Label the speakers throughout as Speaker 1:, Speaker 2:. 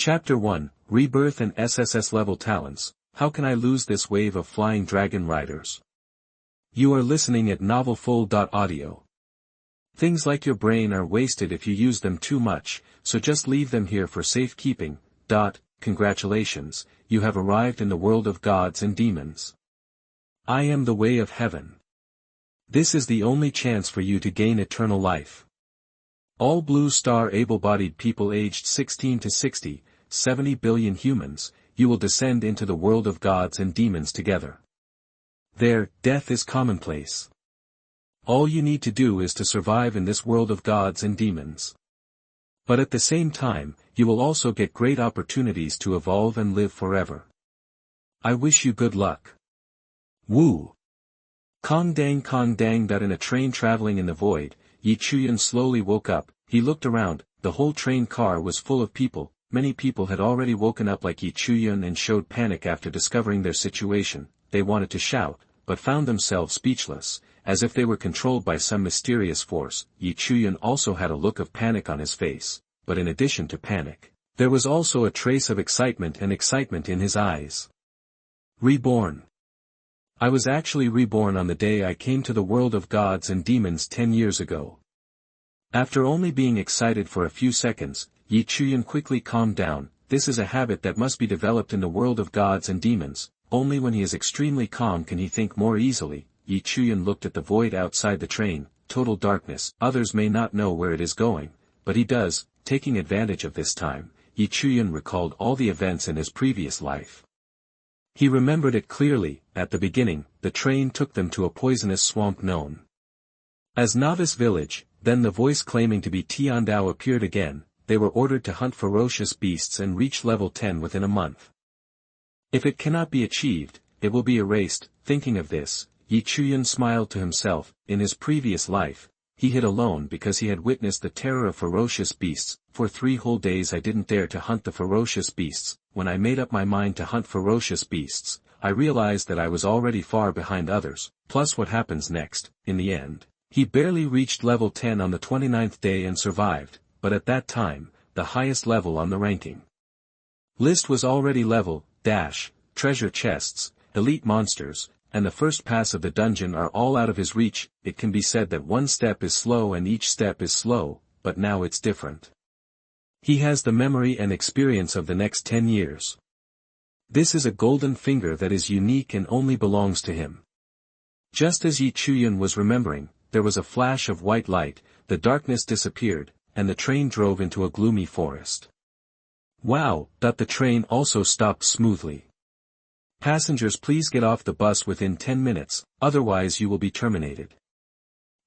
Speaker 1: Chapter 1, Rebirth and SSS-level talents. How can I lose this wave of flying dragon riders? You are listening at novelfull.audio. Things like your brain are wasted if you use them too much, so just leave them here for safekeeping. Congratulations, you have arrived in the world of gods and demons. I am the way of heaven. This is the only chance for you to gain eternal life. All Blue Star able-bodied people aged 16 to 60, 70 billion humans, you will descend into the world of gods and demons together. There, death is commonplace. All you need to do is to survive in this world of gods and demons. But at the same time, you will also get great opportunities to evolve and live forever. I wish you good luck. Woo! Kong dang. That in a train traveling in the void, Chuyun slowly woke up. He looked around. The whole train car was full of people. Many people had already woken up like Chuyun and showed panic after discovering their situation. They wanted to shout, but found themselves speechless, as if they were controlled by some mysterious force. Chuyun also had a look of panic on his face, but in addition to panic, there was also a trace of excitement in his eyes. Reborn. I was actually reborn on the day I came to the world of gods and demons 10 years ago. After only being excited for a few seconds, Chuyun quickly calmed down. This is a habit that must be developed in the world of gods and demons. Only when he is extremely calm can he think more easily. Chuyun looked at the void outside the train, total darkness. Others may not know where it is going, but he does. Taking advantage of this time, Chuyun recalled all the events in his previous life. He remembered it clearly. At the beginning, the train took them to a poisonous swamp known as Novice Village. Then the voice claiming to be Tiandao appeared again. They were ordered to hunt ferocious beasts and reach level 10 within a month. If it cannot be achieved, it will be erased. Thinking of this, Chuyun smiled to himself. In his previous life, he hid alone because he had witnessed the terror of ferocious beasts. For 3 whole days I didn't dare to hunt the ferocious beasts. When I made up my mind to hunt ferocious beasts, I realized that I was already far behind others. Plus what happens next? In the end, he barely reached level 10 on the 29th day and survived. But at that time, the highest level on the ranking list was already level, treasure chests, elite monsters, and the first pass of the dungeon are all out of his reach. It can be said that one step is slow and each step is slow, but now it's different. He has the memory and experience of the next 10 years. This is a golden finger that is unique and only belongs to him. Just as Chuyun was remembering, there was a flash of white light, the darkness disappeared, and the train drove into a gloomy forest. Wow! The train also stopped smoothly. Passengers, please get off the bus within 10 minutes, otherwise you will be terminated.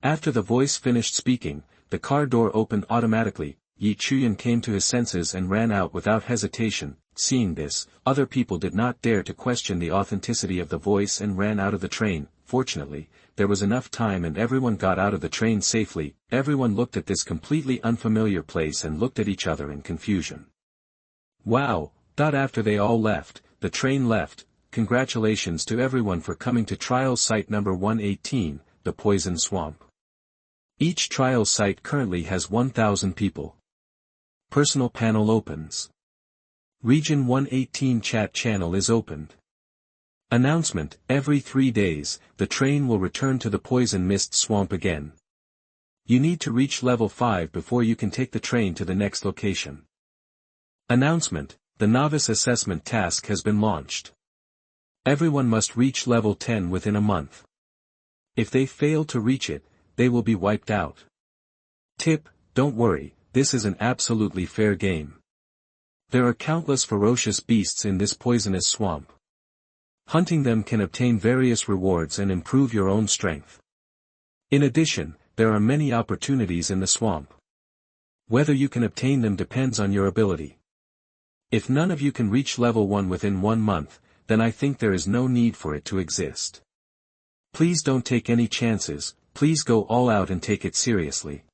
Speaker 1: After the voice finished speaking, the car door opened automatically. Chuyun came to his senses and ran out without hesitation. Seeing this, other people did not dare to question the authenticity of the voice and ran out of the train. Fortunately, there was enough time and everyone got out of the train safely. Everyone looked at this completely unfamiliar place and looked at each other in confusion. Wow! After they all left, the train left. Congratulations to everyone for coming to trial site number 118, the Poison Swamp. Each trial site currently has 1,000 people. Personal panel opens. Region 118 chat channel is opened. Announcement: every 3 days, the train will return to the Poison Mist Swamp again. You need to reach level 5 before you can take the train to the next location. Announcement: the novice assessment task has been launched. Everyone must reach level 10 within a month. If they fail to reach it, they will be wiped out. Tip: don't worry, this is an absolutely fair game. There are countless ferocious beasts in this poisonous swamp. Hunting them can obtain various rewards and improve your own strength. In addition, there are many opportunities in the swamp. Whether you can obtain them depends on your ability. If none of you can reach level 1 within 1 month, then I think there is no need for it to exist. Please don't take any chances, please go all out and take it seriously.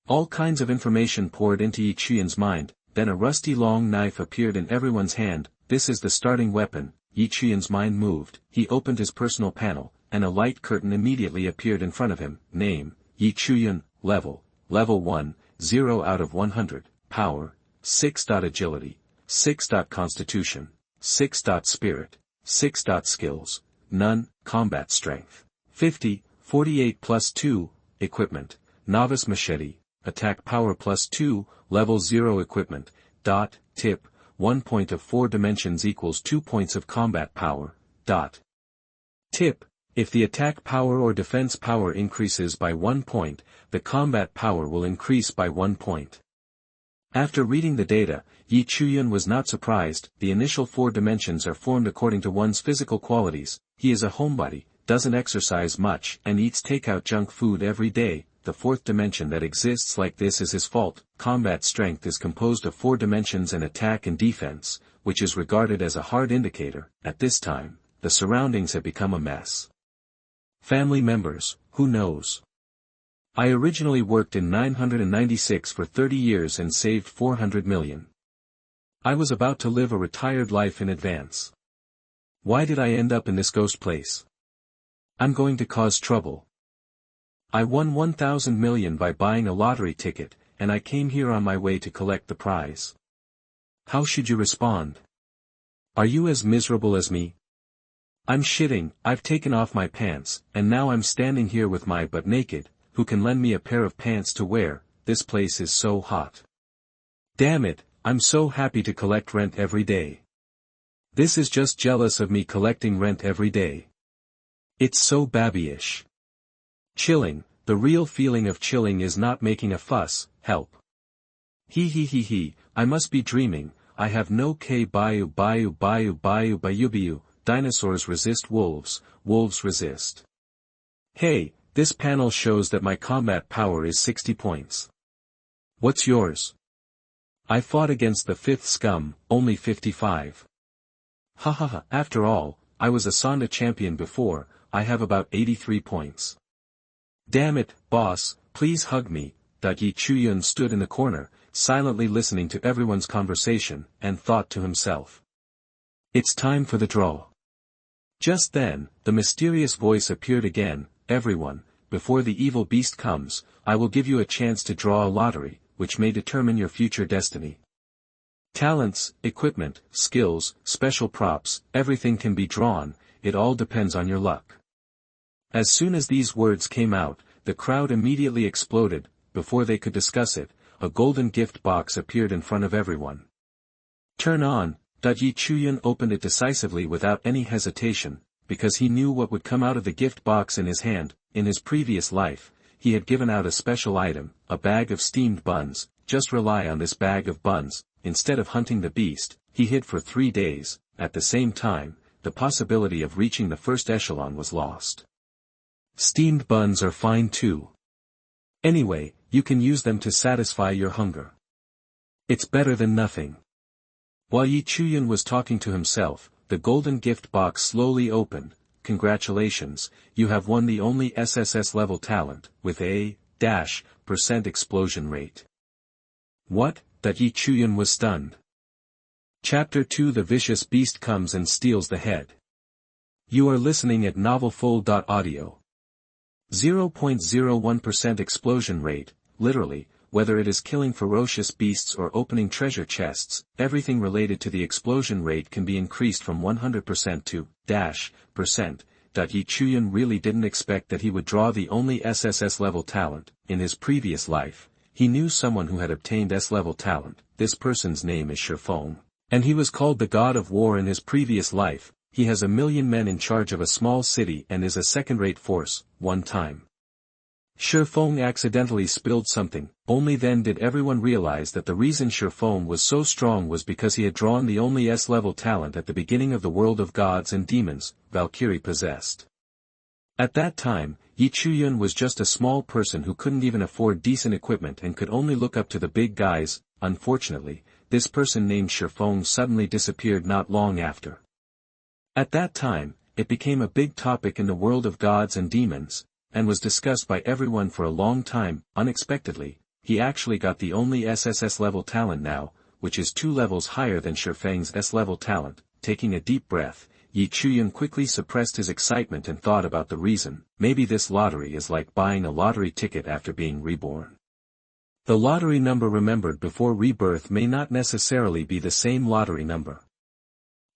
Speaker 1: All kinds of information poured into Chuyun's mind. Then a rusty long knife appeared in everyone's hand. This is the starting weapon. Chuyun's mind moved. He opened his personal panel, and a light curtain immediately appeared in front of him. Name: Chuyun. Level 1, 0 out of 100. Power: 6. Agility: 6. Constitution, 6. Spirit, 6. Skills, none, combat strength. 50, 48 plus 2, equipment, novice machete, attack power plus 2, level 0 equipment, tip, 1 point of 4 dimensions equals 2 points of combat power, tip, if the attack power or defense power increases by 1 point, the combat power will increase by 1 point. After reading the data, Chuyun was not surprised. The initial 4 dimensions are formed according to one's physical qualities. He is a homebody, doesn't exercise much, and eats takeout junk food every day. The 4th dimension that exists like this is his fault. Combat strength is composed of 4 dimensions and attack and defense, which is regarded as a hard indicator. At this time, the surroundings have become a mess. Family members, who knows? I originally worked in 996 for 30 years and saved 400 million. I was about to live a retired life in advance. Why did I end up in this ghost place? I'm going to cause trouble. I won 1,000 million by buying a lottery ticket, and I came here on my way to collect the prize. How should you respond? Are you as miserable as me? I'm shitting. I've taken off my pants, and now I'm standing here with my butt naked. Who can lend me a pair of pants to wear? This place is so hot. Damn it, I'm so happy to collect rent every day. This is just jealous of me collecting rent every day. It's so babyish. Chilling, the real feeling of chilling is not making a fuss. Help. He, I must be dreaming. I have no bayou. Dinosaurs resist wolves, wolves resist. Hey, this panel shows that my combat power is 60 points. What's yours? I fought against the 5th scum, only 55. Hahaha, after all, I was a Sonda champion before. I have about 83 points. Damn it, boss, please hug me. Chuyun stood in the corner, silently listening to everyone's conversation, and thought to himself. It's time for the draw. Just then, the mysterious voice appeared again. Everyone, before the evil beast comes, I will give you a chance to draw a lottery, which may determine your future destiny. Talents, equipment, skills, special props, everything can be drawn, it all depends on your luck. As soon as these words came out, the crowd immediately exploded. Before they could discuss it, a golden gift box appeared in front of everyone. Turn on. Chuyun opened it decisively without any hesitation, because he knew what would come out of the gift box in his hand. In his previous life, he had given out a special item, a bag of steamed buns. Just rely on this bag of buns. Instead of hunting the beast, he hid for 3 days. At the same time, the possibility of reaching the first echelon was lost. Steamed buns are fine too. Anyway, you can use them to satisfy your hunger. It's better than nothing. While Chuyun was talking to himself, the golden gift box slowly opened. Congratulations, you have won the only SSS-level talent, with a % explosion rate. What? Chuyun was stunned. Chapter 2 The vicious beast comes and steals the head. You are listening at novelfull.audio. 0.01% explosion rate, literally, whether it is killing ferocious beasts or opening treasure chests, everything related to the explosion rate can be increased from 100% to %. Chuyun really didn't expect that he would draw the only SSS-level talent. In his previous life, he knew someone who had obtained S-level talent. This person's name is Shifeng. And he was called the God of War in his previous life. He has 1 million men in charge of a small city and is a second-rate force. One time, Shifeng accidentally spilled something. Only then did everyone realize that the reason Shifeng was so strong was because he had drawn the only S-level talent at the beginning of the world of gods and demons, Valkyrie possessed. At that time, Chuyun was just a small person who couldn't even afford decent equipment and could only look up to the big guys. Unfortunately, this person named Shifeng suddenly disappeared not long after. At that time, it became a big topic in the world of gods and demons, and was discussed by everyone for a long time. Unexpectedly, he actually got the only SSS-level talent now, which is 2 levels higher than Shifeng's S-level talent. Taking a deep breath, Chuyun quickly suppressed his excitement and thought about the reason. Maybe this lottery is like buying a lottery ticket after being reborn. The lottery number remembered before rebirth may not necessarily be the same lottery number.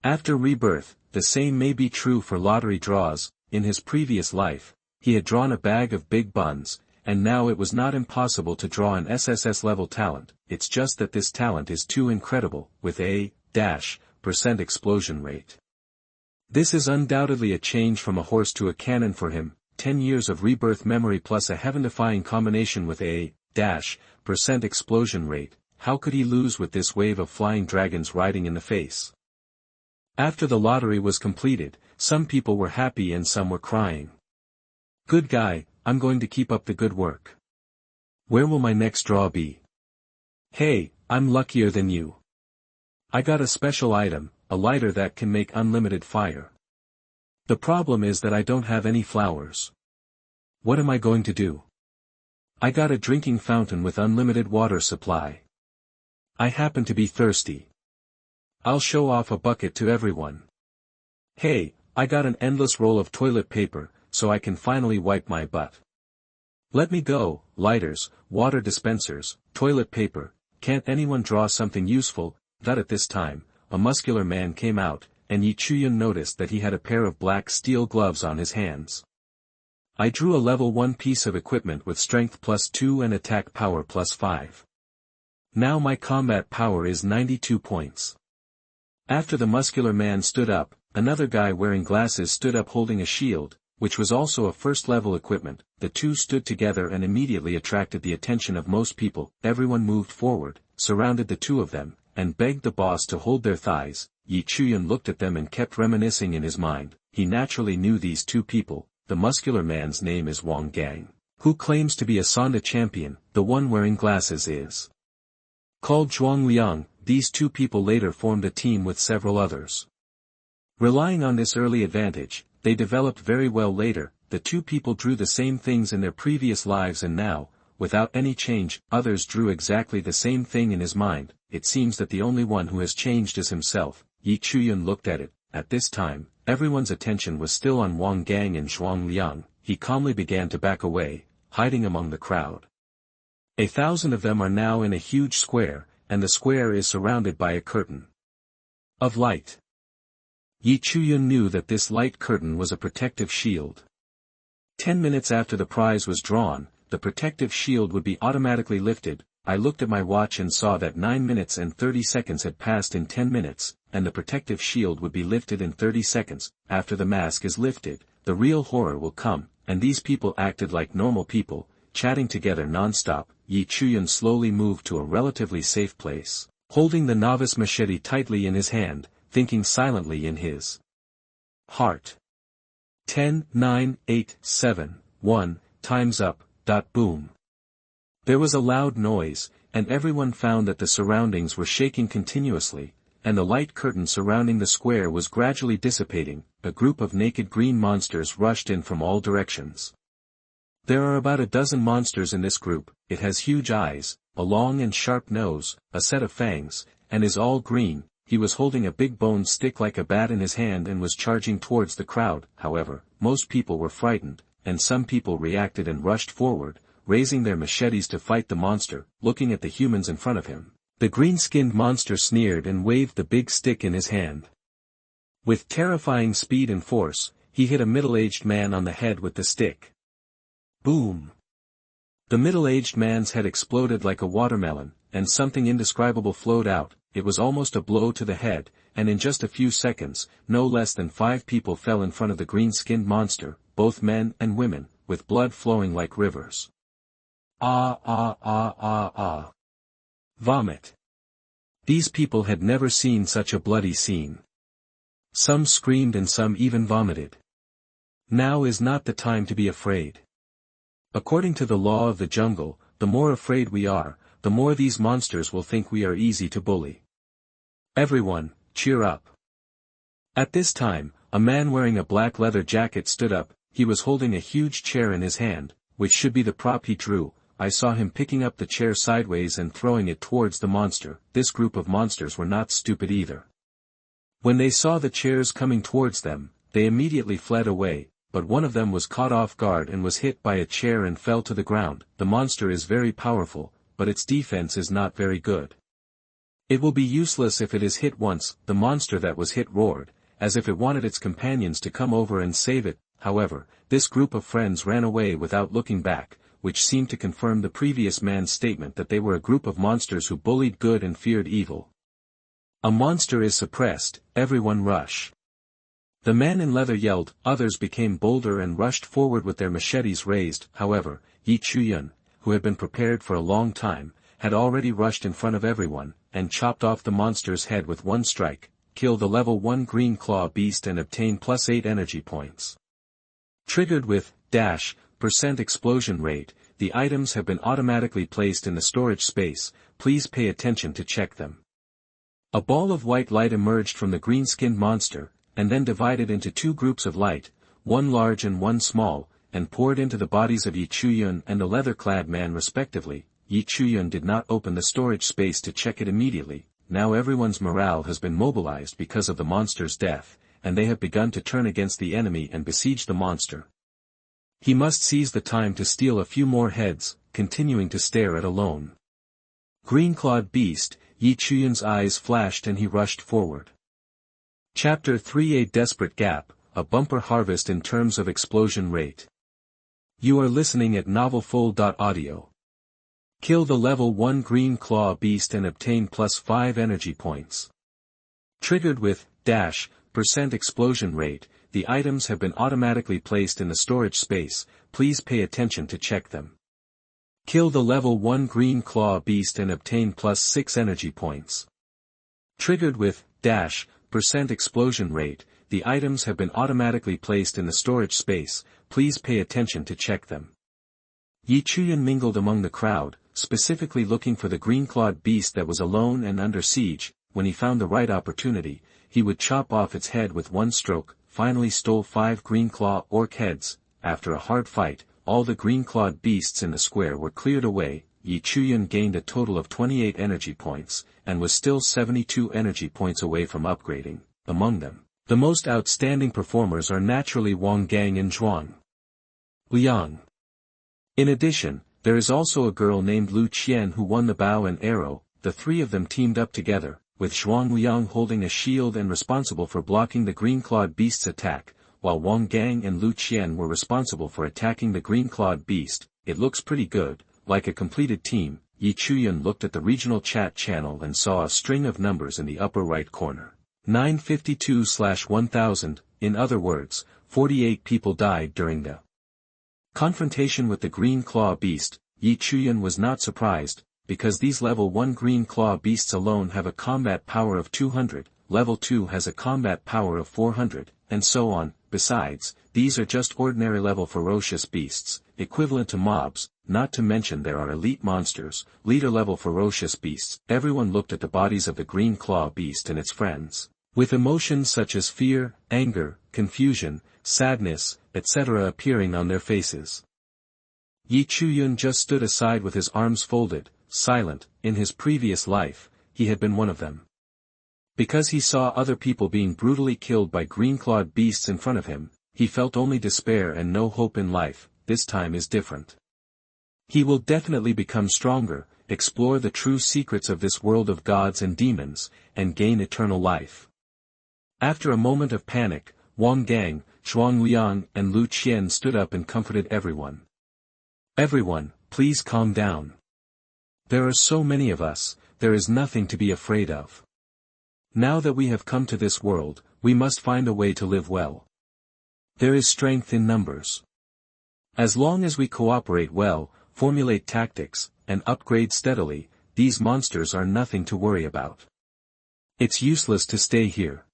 Speaker 1: After rebirth, the same may be true for lottery draws. In his previous life, he had drawn a bag of big buns, and now it was not impossible to draw an SSS-level talent, it's just that this talent is too incredible, with a % explosion rate. This is undoubtedly a change from a horse to a cannon for him, 10 years of rebirth memory plus a heaven-defying combination with a % explosion rate. How could he lose with this wave of flying dragons riding in the face? After the lottery was completed, some people were happy and some were crying. Good guy, I'm going to keep up the good work. Where will my next draw be? Hey, I'm luckier than you. I got a special item, a lighter that can make unlimited fire. The problem is that I don't have any flowers. What am I going to do? I got a drinking fountain with unlimited water supply. I happen to be thirsty. I'll show off a bucket to everyone. Hey, I got an endless roll of toilet paper, so I can finally wipe my butt. Let me go, lighters, water dispensers, toilet paper, can't anyone draw something useful? That at this time, a muscular man came out, and Chuyun noticed that he had a pair of black steel gloves on his hands. I drew a level 1 piece of equipment with strength +2 and attack power +5. Now my combat power is 92 points. After the muscular man stood up, another guy wearing glasses stood up holding a shield, which was also a first-level equipment. The two stood together and immediately attracted the attention of most people. Everyone moved forward, surrounded the two of them, and begged the boss to hold their thighs. Chuyun looked at them and kept reminiscing in his mind. He naturally knew these two people. The muscular man's name is Wang Gang, who claims to be a Sonda champion. The one wearing glasses is called Chuyun. These two people later formed a team with several others. Relying on this early advantage, they developed very well later. The two people drew the same things in their previous lives and now, without any change, others drew exactly the same thing in his mind. It seems that the only one who has changed is himself. Chuyun looked at it. At this time, everyone's attention was still on Wang Gang and Zhuang Liang. He calmly began to back away, hiding among the crowd. 1,000 of them are now in a huge square, and the square is surrounded by a curtain of light. Chuyun knew that this light curtain was a protective shield. 10 minutes after the prize was drawn, the protective shield would be automatically lifted. I looked at my watch and saw that 9 minutes and 30 seconds had passed in 10 minutes, and the protective shield would be lifted in 30 seconds. After the mask is lifted, the real horror will come, and these people acted like normal people, chatting together non-stop. Chuyun slowly moved to a relatively safe place, holding the novice machete tightly in his hand, thinking silently in his heart. 10, 9, 8, 7, 1, time's up. Boom. There was a loud noise, and everyone found that the surroundings were shaking continuously, and the light curtain surrounding the square was gradually dissipating. A group of naked green monsters rushed in from all directions. There are about a dozen monsters in this group. It has huge eyes, a long and sharp nose, a set of fangs, and is all green. He was holding a big bone stick like a bat in his hand and was charging towards the crowd. However, most people were frightened, and some people reacted and rushed forward, raising their machetes to fight the monster. Looking at the humans in front of him, the green-skinned monster sneered and waved the big stick in his hand. With terrifying speed and force, he hit a middle-aged man on the head with the stick. Boom! The middle-aged man's head exploded like a watermelon, and something indescribable flowed out. It was almost a blow to the head, and in just a few seconds, no less than 5 people fell in front of the green-skinned monster, both men and women, with blood flowing like rivers. Ah ah ah ah ah. Vomit. These people had never seen such a bloody scene. Some screamed and some even vomited. Now is not the time to be afraid. According to the law of the jungle, the more afraid we are, the more these monsters will think we are easy to bully. Everyone, cheer up. At this time, a man wearing a black leather jacket stood up. He was holding a huge chair in his hand, which should be the prop he drew. I saw him picking up the chair sideways and throwing it towards the monster. This group of monsters were not stupid either. When they saw the chairs coming towards them, they immediately fled away, but one of them was caught off guard and was hit by a chair and fell to the ground. The monster is very powerful, but its defense is not very good. It will be useless if it is hit once. The monster that was hit roared, as if it wanted its companions to come over and save it. However, this group of friends ran away without looking back, which seemed to confirm the previous man's statement that they were a group of monsters who bullied good and feared evil. A monster is suppressed, everyone rush. The man in leather yelled, others became bolder and rushed forward with their machetes raised. However, Chuyun, who had been prepared for a long time, had already rushed in front of everyone, and chopped off the monster's head with one strike, kill the level 1 green claw beast and obtain +8 energy points. Triggered with % explosion rate, the items have been automatically placed in the storage space, please pay attention to check them. A ball of white light emerged from the green-skinned monster, and then divided into two groups of light, one large and one small, and poured into the bodies of Chuyun and the leather-clad man respectively. Chuyun did not open the storage space to check it immediately. Now everyone's morale has been mobilized because of the monster's death, and they have begun to turn against the enemy and besiege the monster. He must seize the time to steal a few more heads, continuing to stare at a lone green-clawed beast. Chuyun's eyes flashed and he rushed forward. Chapter 3: A Desperate Gap, a bumper harvest in terms of explosion rate. You are listening at novelfull.audio. Kill the level 1 green claw beast and obtain +5 energy points. Triggered with % explosion rate, the items have been automatically placed in the storage space, please pay attention to check them. Kill the level 1 green claw beast and obtain +6 energy points. Triggered with % explosion rate, the items have been automatically placed in the storage space, please pay attention to check them. Chuyun mingled among the crowd, specifically looking for the green-clawed beast that was alone and under siege. When he found the right opportunity, he would chop off its head with one stroke. Finally stole 5 green-claw orc heads. After a hard fight, all the green-clawed beasts in the square were cleared away. Chuyun gained a total of 28 energy points, and was still 72 energy points away from upgrading. Among them, the most outstanding performers are naturally Wang Gang and Zhuang Liang. In addition, there is also a girl named Lu Qian who won the bow and arrow. The three of them teamed up together, with Zhuang Liang holding a shield and responsible for blocking the green-clawed beast's attack, while Wang Gang and Lu Qian were responsible for attacking the green-clawed beast. It looks pretty good, like a completed team. Chuyun looked at the regional chat channel and saw a string of numbers in the upper right corner. 952/1000, in other words, 48 people died during the confrontation with the green claw beast. Chuyun was not surprised, because these level 1 green claw beasts alone have a combat power of 200, level 2 has a combat power of 400, and so on. Besides, these are just ordinary level ferocious beasts, equivalent to mobs, not to mention there are elite monsters, leader level ferocious beasts. Everyone looked at the bodies of the green claw beast and its friends, with emotions such as fear, anger, confusion, sadness, etc. appearing on their faces. Chuyun just stood aside with his arms folded, silent. In his previous life, he had been one of them. Because he saw other people being brutally killed by green-clawed beasts in front of him, he felt only despair and no hope in life. This time is different. He will definitely become stronger, explore the true secrets of this world of gods and demons, and gain eternal life. After a moment of panic, Wang Gang, Zhuang Liang and Lu Qian stood up and comforted everyone. Everyone, please calm down. There are so many of us, there is nothing to be afraid of. Now that we have come to this world, we must find a way to live well. There is strength in numbers. As long as we cooperate well, formulate tactics, and upgrade steadily, these monsters are nothing to worry about. It's useless to stay here.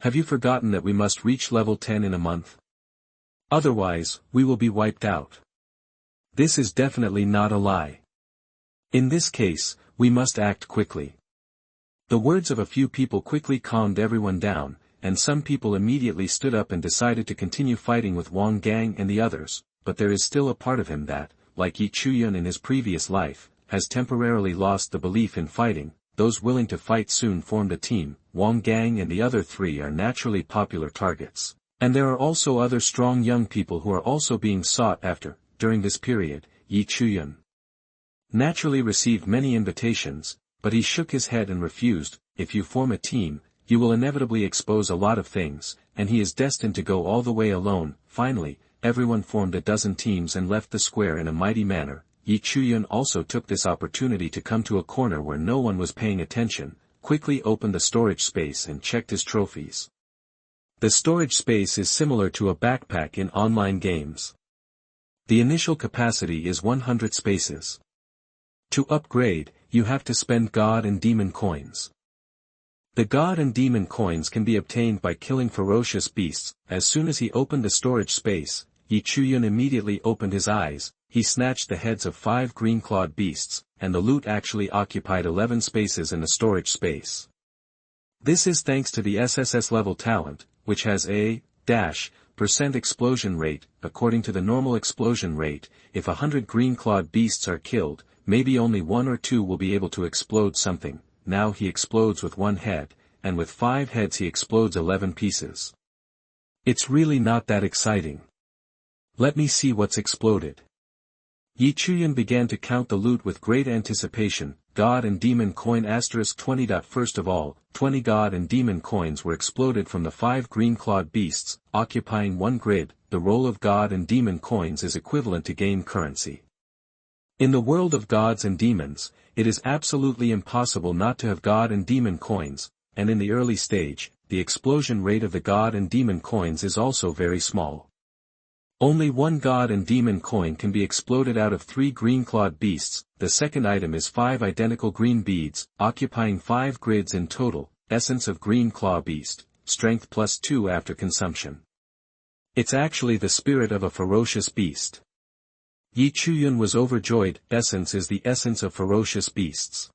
Speaker 1: Have you forgotten that we must reach level 10 in a month? Otherwise, we will be wiped out. This is definitely not a lie. In this case, we must act quickly. The words of a few people quickly calmed everyone down, and some people immediately stood up and decided to continue fighting with Wang Gang and the others, but there is still a part of him that, like Chuyun in his previous life, has temporarily lost the belief in fighting. Those willing to fight soon formed a team. Wang Gang and the other three are naturally popular targets, and there are also other strong young people who are also being sought after. During this period, Chuyun naturally received many invitations, but he shook his head and refused. If you form a team, you will inevitably expose a lot of things, and he is destined to go all the way alone. Finally, everyone formed a dozen teams and left the square in a mighty manner. Chuyun also took this opportunity to come to a corner where no one was paying attention, quickly opened the storage space and checked his trophies. The storage space is similar to a backpack in online games. The initial capacity is 100 spaces. To upgrade, you have to spend God and Demon coins. The God and Demon coins can be obtained by killing ferocious beasts. As soon as he opened the storage space, Chuyun immediately opened his eyes. He snatched the heads of 5 green-clawed beasts, and the loot actually occupied 11 spaces in the storage space. This is thanks to the SSS-level talent, which has a % explosion rate. According to the normal explosion rate, if 100 green-clawed beasts are killed, maybe only 1 or 2 will be able to explode something. Now he explodes with 1 head, and with 5 heads he explodes 11 pieces. It's really not that exciting. Let me see what's exploded. Chuyun began to count the loot with great anticipation. God and Demon coin *20. First of all, 20 God and Demon coins were exploded from the 5 green-clawed beasts, occupying 1 grid. The roll of God and Demon coins is equivalent to game currency. In the world of gods and demons, it is absolutely impossible not to have God and Demon coins, and in the early stage, the explosion rate of the God and Demon coins is also very small. Only 1 God and Demon coin can be exploded out of 3 green-clawed beasts. The second item is 5 identical green beads, occupying 5 grids in total. Essence of green claw beast, strength +2 after consumption. It's actually the spirit of a ferocious beast. Chuyun was overjoyed. Essence is the essence of ferocious beasts.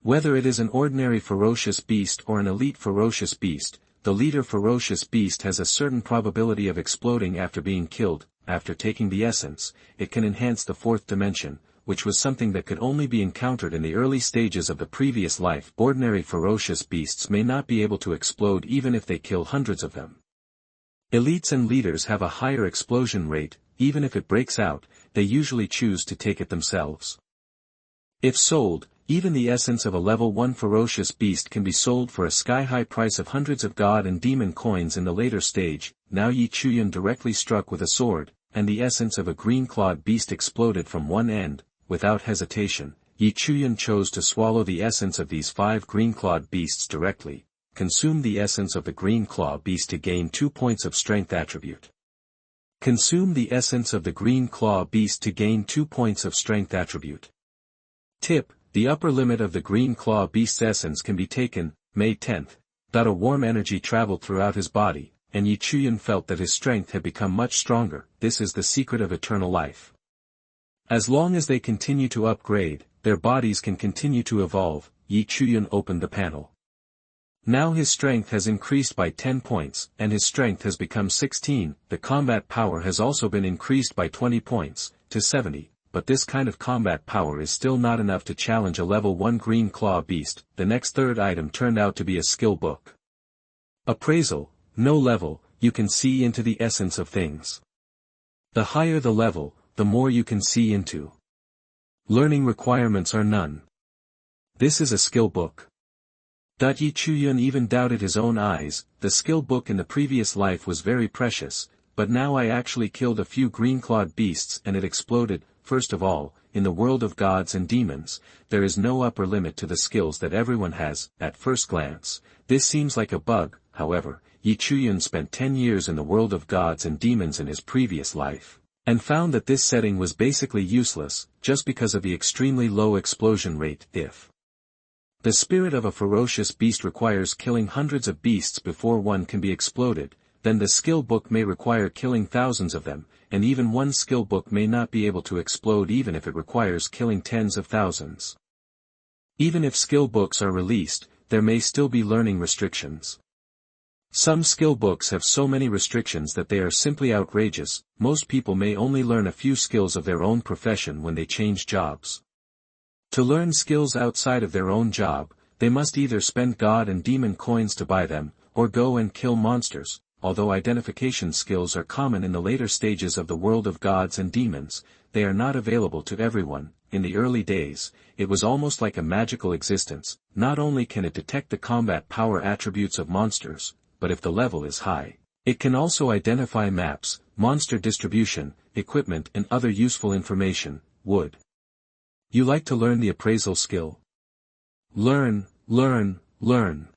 Speaker 1: Whether it is an ordinary ferocious beast or an elite ferocious beast, the leader ferocious beast has a certain probability of exploding after being killed. After taking the essence, it can enhance the 4th dimension, which was something that could only be encountered in the early stages of the previous life. Ordinary ferocious beasts may not be able to explode even if they kill hundreds of them. Elites and leaders have a higher explosion rate. Even if it breaks out, they usually choose to take it themselves. If sold, even the essence of a level 1 ferocious beast can be sold for a sky-high price of hundreds of God and Demon coins in the later stage. Now Chuyun directly struck with a sword, and the essence of a green-clawed beast exploded from one end. Without hesitation, Chuyun chose to swallow the essence of these 5 green-clawed beasts directly. Consume the essence of the green-claw beast to gain 2 points of strength attribute. Consume the essence of the green-claw beast to gain 2 points of strength attribute. Tip: the upper limit of the green-claw beast's essence can be taken. May 10th. A warm energy traveled throughout his body, and Chuyun felt that his strength had become much stronger. This is the secret of eternal life. As long as they continue to upgrade, their bodies can continue to evolve. Chuyun opened the panel. Now his strength has increased by 10 points, and his strength has become 16. The combat power has also been increased by 20 points, to 70. But this kind of combat power is still not enough to challenge a level 1 green claw beast. The next third item turned out to be a skill book. Appraisal: no level, you can see into the essence of things. The higher the level, the more you can see into. Learning requirements are none. This is a skill book. Chuyun even doubted his own eyes. The skill book in the previous life was very precious, but now I actually killed a few green-clawed beasts and it exploded. First of all, in the world of gods and demons, there is no upper limit to the skills that everyone has. At first glance, this seems like a bug. However, Chuyun spent 10 years in the world of gods and demons in his previous life, and found that this setting was basically useless, just because of the extremely low explosion rate. If the spirit of a ferocious beast requires killing hundreds of beasts before one can be exploded, then the skill book may require killing thousands of them, and even one skill book may not be able to explode even if it requires killing tens of thousands. Even if skill books are released, there may still be learning restrictions. Some skill books have so many restrictions that they are simply outrageous. Most people may only learn a few skills of their own profession when they change jobs. To learn skills outside of their own job, they must either spend God and Demon coins to buy them, or go and kill monsters. although identification skills are common in the later stages of the world of gods and demons, they are not available to everyone. In the early days, it was almost like a magical existence. Not only can it detect the combat power attributes of monsters, but if the level is high, it can also identify maps, monster distribution, equipment and other useful information. Would you like to learn the appraisal skill? Learn, learn, learn.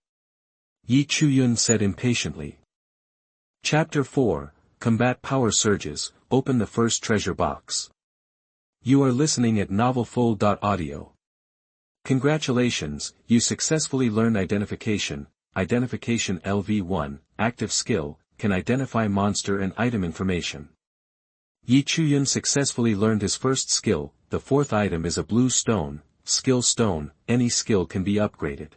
Speaker 1: Chuyun said impatiently. Chapter 4, Combat Power Surges. Open the first treasure box. You are listening at novelfull.audio. Congratulations, you successfully learned identification. Identification LV1, active skill, can identify monster and item information. Chuyun successfully learned his first skill. The fourth item is a blue stone, skill stone. Any skill can be upgraded.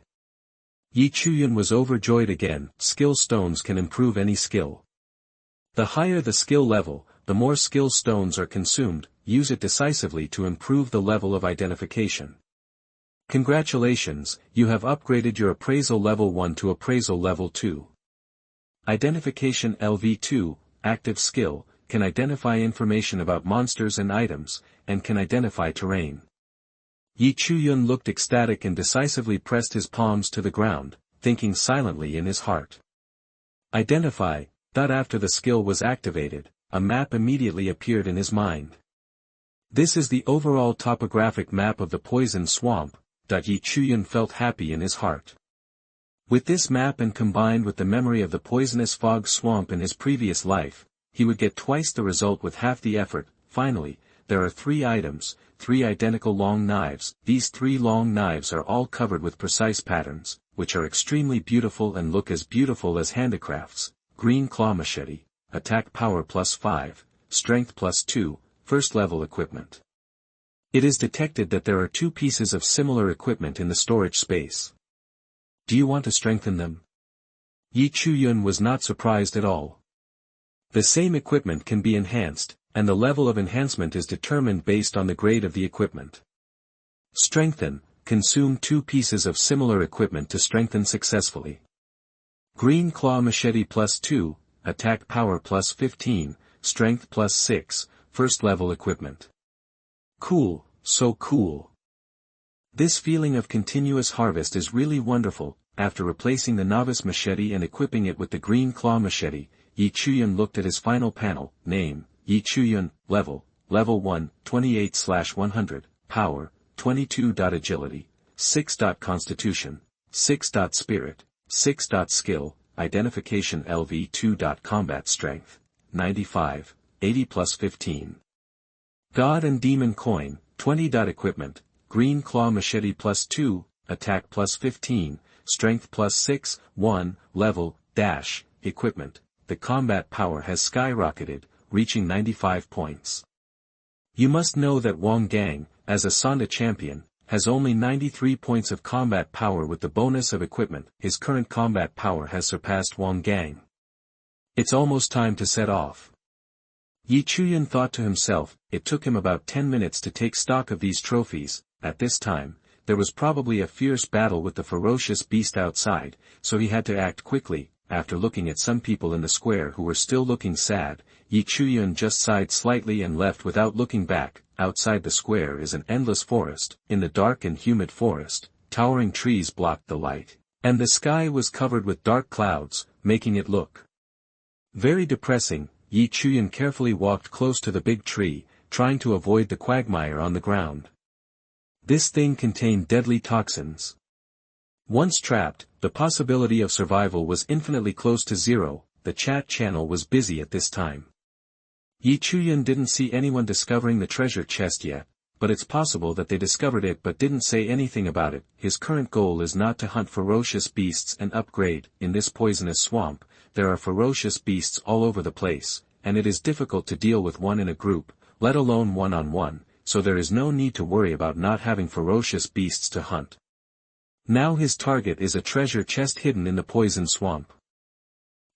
Speaker 1: Chuyun was overjoyed again. Skill stones can improve any skill. The higher the skill level, the more skill stones are consumed. Use it decisively to improve the level of identification. Congratulations, you have upgraded your appraisal level 1 to appraisal level 2. Identification LV2, active skill, can identify information about monsters and items, and can identify terrain. Chuyun looked ecstatic and decisively pressed his palms to the ground, thinking silently in his heart. Identify. After the skill was activated, a map immediately appeared in his mind. This is the overall topographic map of the poison swamp. Chuyun felt happy in his heart. With this map and combined with the memory of the poisonous fog swamp in his previous life, he would get twice the result with half the effort. Finally, there are 3 items, 3 identical long knives. These 3 long knives are all covered with precise patterns, which are extremely beautiful and look as beautiful as handicrafts. Green claw machete, attack power +5, strength +2, first level equipment. It is detected that there are 2 pieces of similar equipment in the storage space. Do you want to strengthen them? Chuyun was not surprised at all. The same equipment can be enhanced, and the level of enhancement is determined based on the grade of the equipment. Strengthen, consume 2 pieces of similar equipment to strengthen successfully. Green claw machete +2, attack power +15, strength +6, first level equipment. Cool, so cool. This feeling of continuous harvest is really wonderful. After replacing the novice machete and equipping it with the green claw machete, Chuyun looked at his final panel. Name, Chuyun, level 1, 28/100, power, 22. Agility, 6. Constitution, 6. Spirit, 6. Skill, identification LV2. Combat strength, 95, 80 +15. God and demon coin, 20. Equipment, green claw machete +2, attack +15, strength +6, 1, level, equipment. The combat power has skyrocketed, reaching 95 points. You must know that Wang Gang, as a Sonda champion, has only 93 points of combat power with the bonus of equipment. His current combat power has surpassed Wang Gang. It's almost time to set off. Chuyun thought to himself. It took him about 10 minutes to take stock of these trophies. At this time, there was probably a fierce battle with the ferocious beast outside, so he had to act quickly. After looking at some people in the square who were still looking sad, Chuyun just sighed slightly and left without looking back. Outside the square is an endless forest. In the dark and humid forest, towering trees blocked the light, and the sky was covered with dark clouds, making it look very depressing. Chuyun carefully walked close to the big tree, trying to avoid the quagmire on the ground. This thing contained deadly toxins. Once trapped, the possibility of survival was infinitely close to zero. The chat channel was busy at this time. Chuyun didn't see anyone discovering the treasure chest yet, but it's possible that they discovered it but didn't say anything about it. His current goal is not to hunt ferocious beasts and upgrade. In this poisonous swamp, there are ferocious beasts all over the place, and it is difficult to deal with one in a group, let alone one-on-one, so there is no need to worry about not having ferocious beasts to hunt. Now his target is a treasure chest hidden in the poison swamp.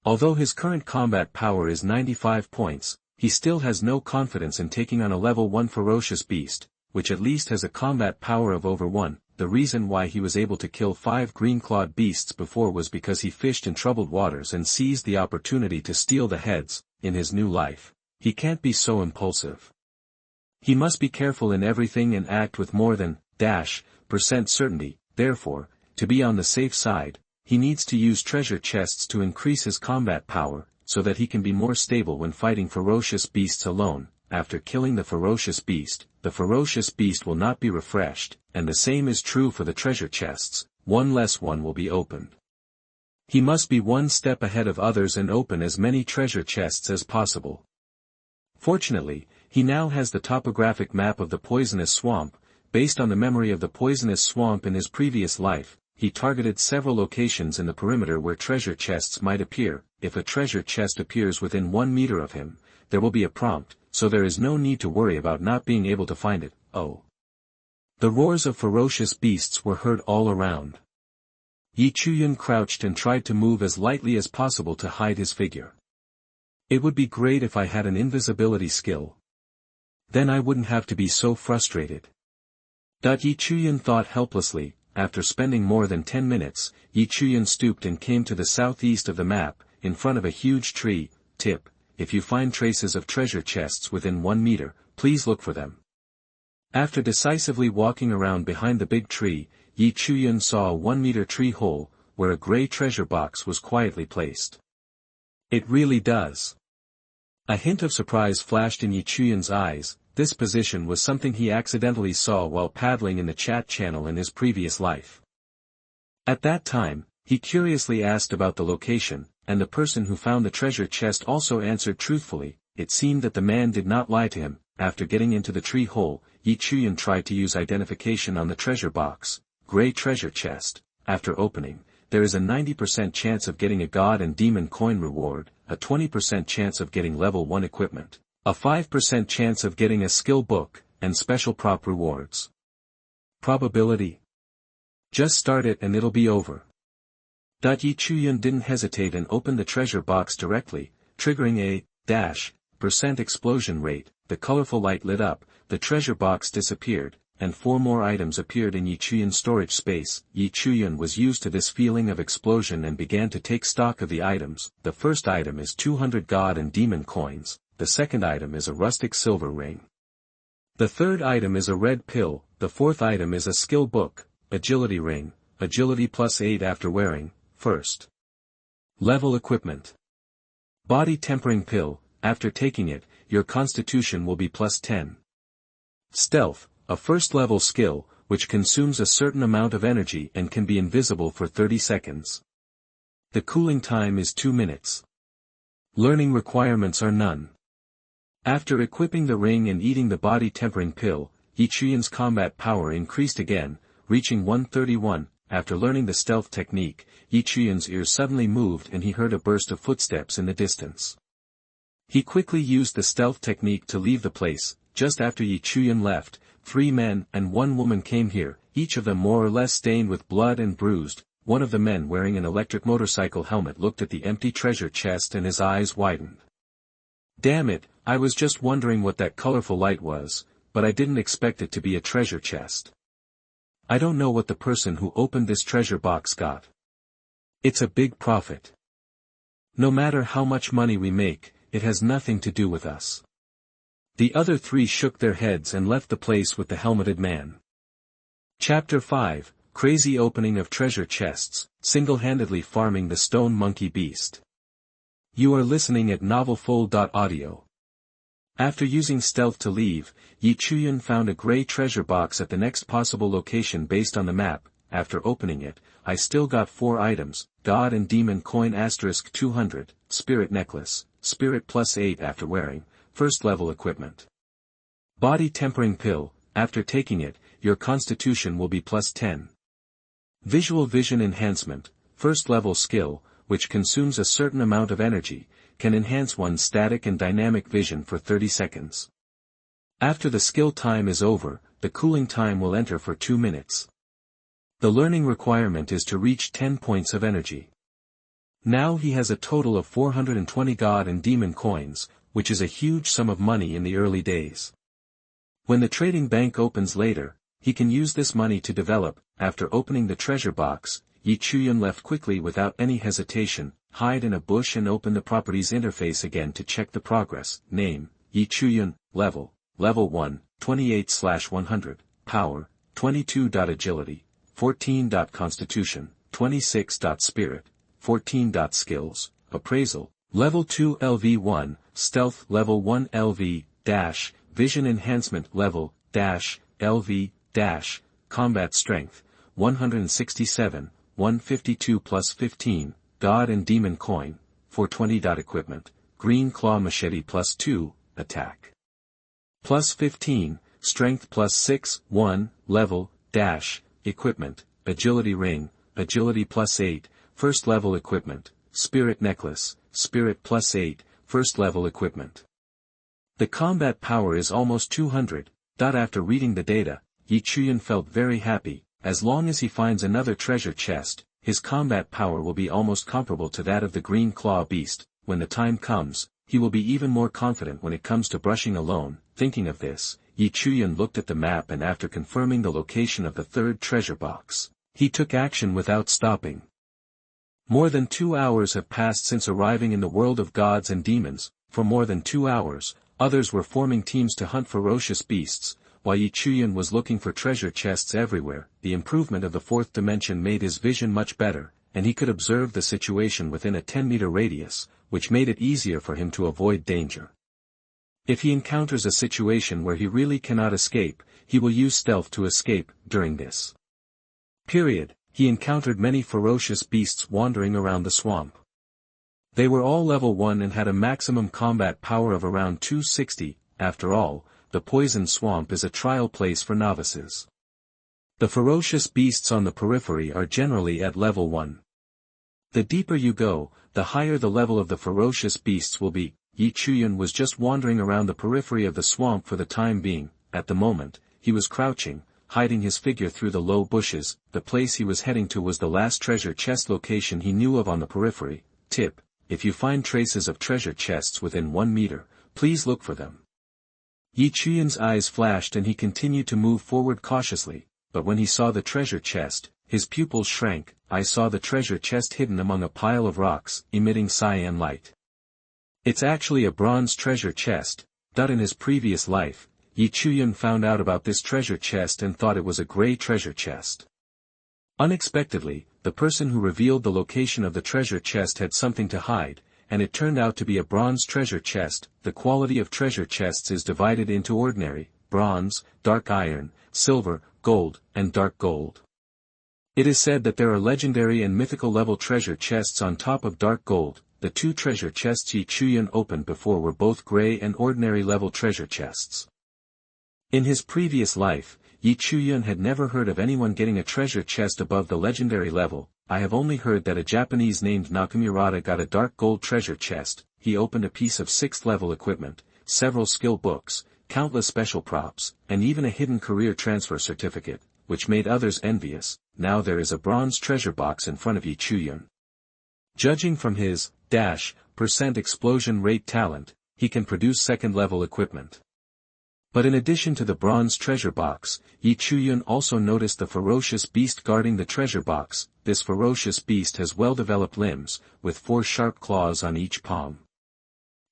Speaker 1: Although his current combat power is 95 points, he still has no confidence in taking on a level 1 ferocious beast, which at least has a combat power of over 1. the reason why he was able to kill 5 green-clawed beasts before was because he fished in troubled waters and seized the opportunity to steal the heads. In his new life, he can't be so impulsive. He must be careful in everything and act with more than % certainty. Therefore, to be on the safe side, he needs to use treasure chests to increase his combat power, so that he can be more stable when fighting ferocious beasts alone. After killing the ferocious beast will not be refreshed, and the same is true for the treasure chests. One less one will be opened. He must be one step ahead of others and open as many treasure chests as possible. Fortunately, he now has the topographic map of the poisonous swamp. Based on the memory of the poisonous swamp in his previous life, he targeted several locations in the perimeter where treasure chests might appear. If a treasure chest appears within 1 meter of him, there will be a prompt, so there is no need to worry about not being able to find it. Oh! The roars of ferocious beasts were heard all around. Chuyun crouched and tried to move as lightly as possible to hide his figure. It would be great if I had an invisibility skill. Then I wouldn't have to be so frustrated. Chuyun thought helplessly. After spending more than 10 minutes, Chuyun stooped and came to the southeast of the map, in front of a huge tree. Tip: if you find traces of treasure chests within 1 meter, please look for them. After decisively walking around behind the big tree, Chuyun saw a 1-meter tree hole, where a gray treasure box was quietly placed. It really does. A hint of surprise flashed in Chuyun's eyes. This position was something he accidentally saw while paddling in the chat channel in his previous life. At that time, he curiously asked about the location, and the person who found the treasure chest also answered truthfully. It seemed that the man did not lie to him. After getting into the tree hole, Chuyun tried to use identification on the treasure box. Gray treasure chest. After opening, there is a 90% chance of getting a god and demon coin reward, a 20% chance of getting level 1 equipment, a 5% chance of getting a skill book, and special prop rewards. Probability? Just start it and it'll be over. Chuyun didn't hesitate and opened the treasure box directly, triggering a % explosion rate. The colorful light lit up, the treasure box disappeared, and 4 more items appeared in Chuyun's storage space. Chuyun was used to this feeling of explosion and began to take stock of the items. The first item is 200 god and demon coins, the second item is a rustic silver ring. The third item is a red pill, the fourth item is a skill book, agility ring, agility +8 after wearing, first level equipment. Body tempering pill, after taking it, your constitution will be +10. Stealth, a first-level skill, which consumes a certain amount of energy and can be invisible for 30 seconds. The cooling time is 2 minutes. Learning requirements are none. After equipping the ring and eating the body tempering pill, Chuyun's combat power increased again, reaching 131. After learning the stealth technique, Chuyun's ears suddenly moved and he heard a burst of footsteps in the distance. He quickly used the stealth technique to leave the place. Just after Chuyun left, 3 men and 1 woman came here, each of them more or less stained with blood and bruised. One of the men wearing an electric motorcycle helmet looked at the empty treasure chest and his eyes widened. Damn it, I was just wondering what that colorful light was, but I didn't expect it to be a treasure chest. I don't know what the person who opened this treasure box got. It's a big profit. No matter how much money we make, it has nothing to do with us. The other 3 shook their heads and left the place with the helmeted man. Chapter 5, Crazy Opening of Treasure Chests, Single-Handedly Farming the Stone Monkey Beast. You are listening at novelfull.audio. After using stealth to leave, Chuyun found a gray treasure box at the next possible location based on the map. After opening it, I still got 4 items, God and Demon Coin * 200, Spirit Necklace, Spirit +8 after wearing, first level equipment. Body Tempering Pill, after taking it, your constitution will be +10. Visual Vision Enhancement, first level skill, which consumes a certain amount of energy, can enhance one's static and dynamic vision for 30 seconds. After the skill time is over, the cooling time will enter for 2 minutes. The learning requirement is to reach 10 points of energy. Now he has a total of 420 God and Demon coins, which is a huge sum of money in the early days. When the trading bank opens later, he can use this money to develop after opening the treasure box, Chuyun left quickly without any hesitation, hide in a bush and open the properties interface again to check the progress. Name, Chuyun, level 1, 28/100, power, 22. Agility, 14. Constitution, 26. Spirit, 14. Skills, appraisal, level 2 LV1, stealth level 1 LV, dash, vision enhancement level, dash, LV, dash, combat strength, 167, 152 plus 15, God and Demon Coin, 420. Equipment, Green Claw Machete plus 2, attack. Plus 15, strength plus 6, 1, level, dash, equipment, agility ring, agility plus 8, first level equipment, spirit necklace, spirit plus 8, first level equipment. The combat power is almost 200. After reading the data, Chuyun felt very happy. As long as he finds another treasure chest, his combat power will be almost comparable to that of the green claw beast. When the time comes, he will be even more confident when it comes to brushing alone. Thinking of this, Chuyun looked at the map, and after confirming the location of the third treasure box, he took action without stopping. More than 2 hours have passed since arriving in the world of gods and demons. For more than 2 hours, others were forming teams to hunt ferocious beasts, while Chuyun was looking for treasure chests everywhere. The improvement of the fourth dimension made his vision much better, and he could observe the situation within a 10-meter radius, which made it easier for him to avoid danger. If he encounters a situation where he really cannot escape, he will use stealth to escape. During this period, he encountered many ferocious beasts wandering around the swamp. They were all level 1 and had a maximum combat power of around 260. After all, the poison swamp is a trial place for novices. The ferocious beasts on the periphery are generally at level 1. The deeper you go, the higher the level of the ferocious beasts will be. Chuyun was just wandering around the periphery of the swamp for the time being. At the moment, he was crouching, hiding his figure through the low bushes. The place he was heading to was the last treasure chest location he knew of on the periphery. Tip: if you find traces of treasure chests within 1 meter, please look for them. Chuyun's eyes flashed and he continued to move forward cautiously, but when he saw the treasure chest, his pupils shrank. I saw the treasure chest hidden among a pile of rocks, emitting cyan light. It's actually a bronze treasure chest. In his previous life, Chuyun found out about this treasure chest and thought it was a gray treasure chest. Unexpectedly, the person who revealed the location of the treasure chest had something to hide, and it turned out to be a bronze treasure chest. The quality of treasure chests is divided into ordinary, bronze, dark iron, silver, gold, and dark gold. It is said that there are legendary and mythical level treasure chests on top of dark gold. The 2 treasure chests Chuyun opened before were both gray and ordinary level treasure chests. In his previous life, Chuyun had never heard of anyone getting a treasure chest above the legendary level. I have only heard that a Japanese named Nakamurata got a dark gold treasure chest. He opened a piece of 6th level equipment, several skill books, countless special props, and even a hidden career transfer certificate, which made others envious. Now there is a bronze treasure box in front of Chuyun. Judging from his % explosion rate talent, he can produce 2nd level equipment. But in addition to the bronze treasure box, Chuyun also noticed the ferocious beast guarding the treasure box. This ferocious beast has well-developed limbs, with 4 sharp claws on each palm.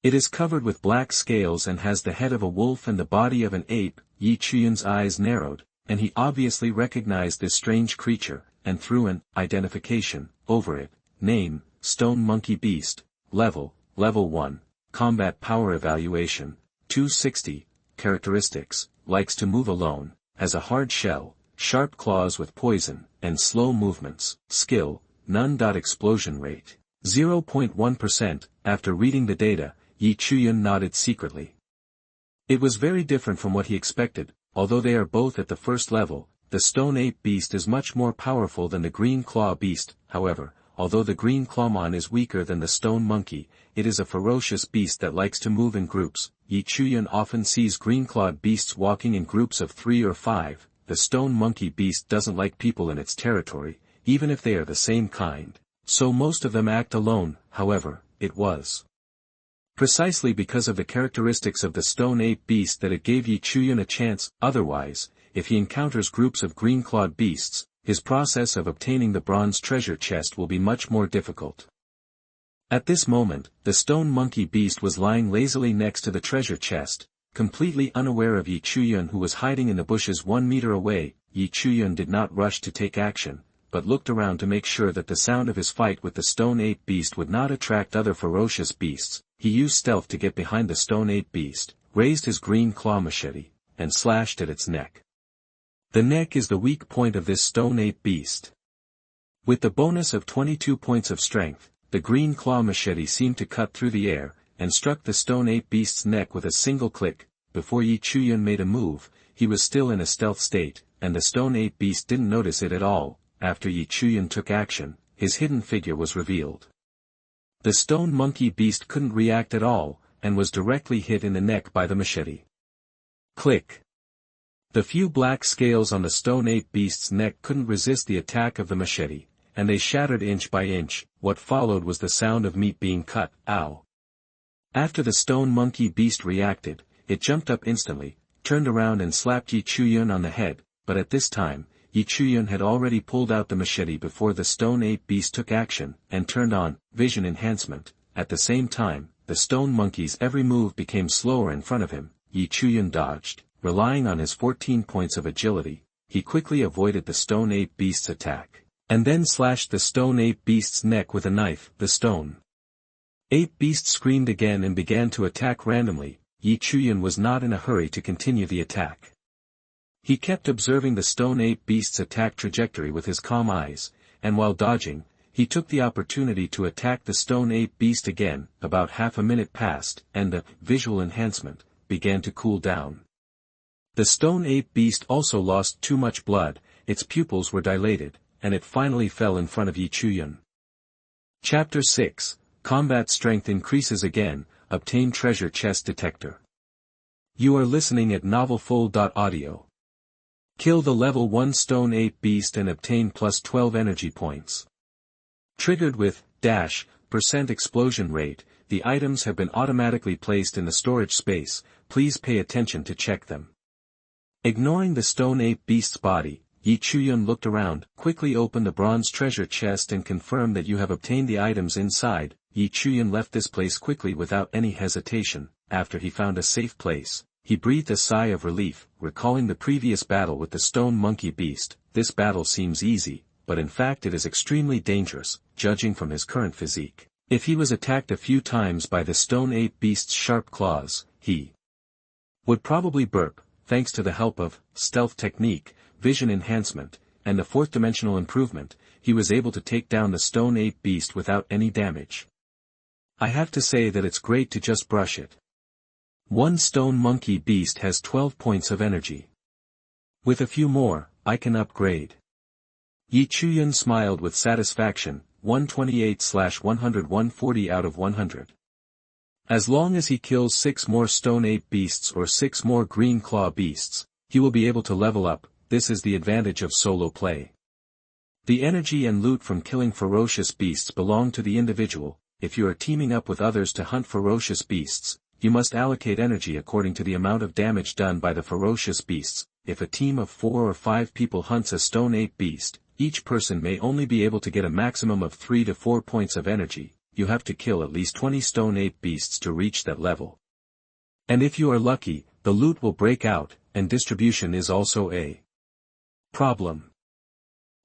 Speaker 1: It is covered with black scales and has the head of a wolf and the body of an ape. Chuyun's eyes narrowed, and he obviously recognized this strange creature, and threw an identification over it. Name: Stone Monkey Beast. Level 1. Combat Power Evaluation, 260. Characteristics: likes to move alone, has a hard shell, sharp claws with poison, and slow movements. Skill: none. Explosion rate, 0.1%. After reading the data, Chuyun nodded secretly. It was very different from what he expected. Although they are both at the first level, the stone ape beast is much more powerful than the green claw beast. However, although the green clawmon is weaker than the stone monkey, it is a ferocious beast that likes to move in groups. Chuyun often sees green-clawed beasts walking in groups of 3 or 5. The stone monkey beast doesn't like people in its territory, even if they are the same kind, so most of them act alone. However, it was precisely because of the characteristics of the stone ape beast that it gave Chuyun a chance. Otherwise, if he encounters groups of green-clawed beasts, his process of obtaining the bronze treasure chest will be much more difficult. At this moment, the stone monkey beast was lying lazily next to the treasure chest, completely unaware of Chuyun, who was hiding in the bushes 1 meter away. Chuyun did not rush to take action, but looked around to make sure that the sound of his fight with the stone ape beast would not attract other ferocious beasts. He used stealth to get behind the stone ape beast, raised his green claw machete, and slashed at its neck. The neck is the weak point of this stone ape beast. With the bonus of 22 points of strength, the green claw machete seemed to cut through the air, and struck the stone ape beast's neck with a single click. Before Chuyun made a move, he was still in a stealth state, and the stone ape beast didn't notice it at all. After Chuyun took action, his hidden figure was revealed. The stone monkey beast couldn't react at all, and was directly hit in the neck by the machete. Click. The few black scales on the stone ape beast's neck couldn't resist the attack of the machete, and they shattered inch by inch. What followed was the sound of meat being cut. Ow! After the stone monkey beast reacted, it jumped up instantly, turned around and slapped Chuyun on the head, but at this time, Chuyun had already pulled out the machete before the stone ape beast took action, and turned on vision enhancement. At the same time, the stone monkey's every move became slower in front of him. Chuyun dodged. Relying on his 14 points of agility, he quickly avoided the stone ape beast's attack, and then slashed the stone ape beast's neck with a knife. The stone ape beast screamed again and began to attack randomly. Chuyun was not in a hurry to continue the attack. He kept observing the stone ape beast's attack trajectory with his calm eyes, and while dodging, he took the opportunity to attack the stone ape beast again. About half a minute passed, and the visual enhancement began to cool down. The stone ape beast also lost too much blood, its pupils were dilated, and it finally fell in front of Chuyun. Chapter 6, Combat Strength Increases Again, Obtain Treasure Chest Detector. You are listening at novelfull.audio. Kill the level 1 stone ape beast and obtain plus 12 energy points. Triggered with % explosion rate, the items have been automatically placed in the storage space. Please pay attention to check them. Ignoring the stone ape beast's body, Chuyun looked around, quickly opened the bronze treasure chest and confirmed that you have obtained the items inside. Chuyun left this place quickly without any hesitation. After he found a safe place, he breathed a sigh of relief, recalling the previous battle with the stone monkey beast. This battle seems easy, but in fact it is extremely dangerous, judging from his current physique. If he was attacked a few times by the stone ape beast's sharp claws, he would probably burp. Thanks to the help of stealth technique, vision enhancement, and the fourth-dimensional improvement, he was able to take down the stone ape beast without any damage. I have to say that it's great to just brush it. One stone monkey beast has 12 points of energy. With a few more, I can upgrade. Chuyun smiled with satisfaction. 128/100 140 out of 100. As long as he kills 6 more stone ape beasts or 6 more green claw beasts, he will be able to level up. This is the advantage of solo play. The energy and loot from killing ferocious beasts belong to the individual. If you are teaming up with others to hunt ferocious beasts, you must allocate energy according to the amount of damage done by the ferocious beasts. If a team of 4 or 5 people hunts a stone ape beast, each person may only be able to get a maximum of 3 to 4 points of energy. You have to kill at least 20 stone ape beasts to reach that level. And if you are lucky, the loot will break out, and distribution is also a problem.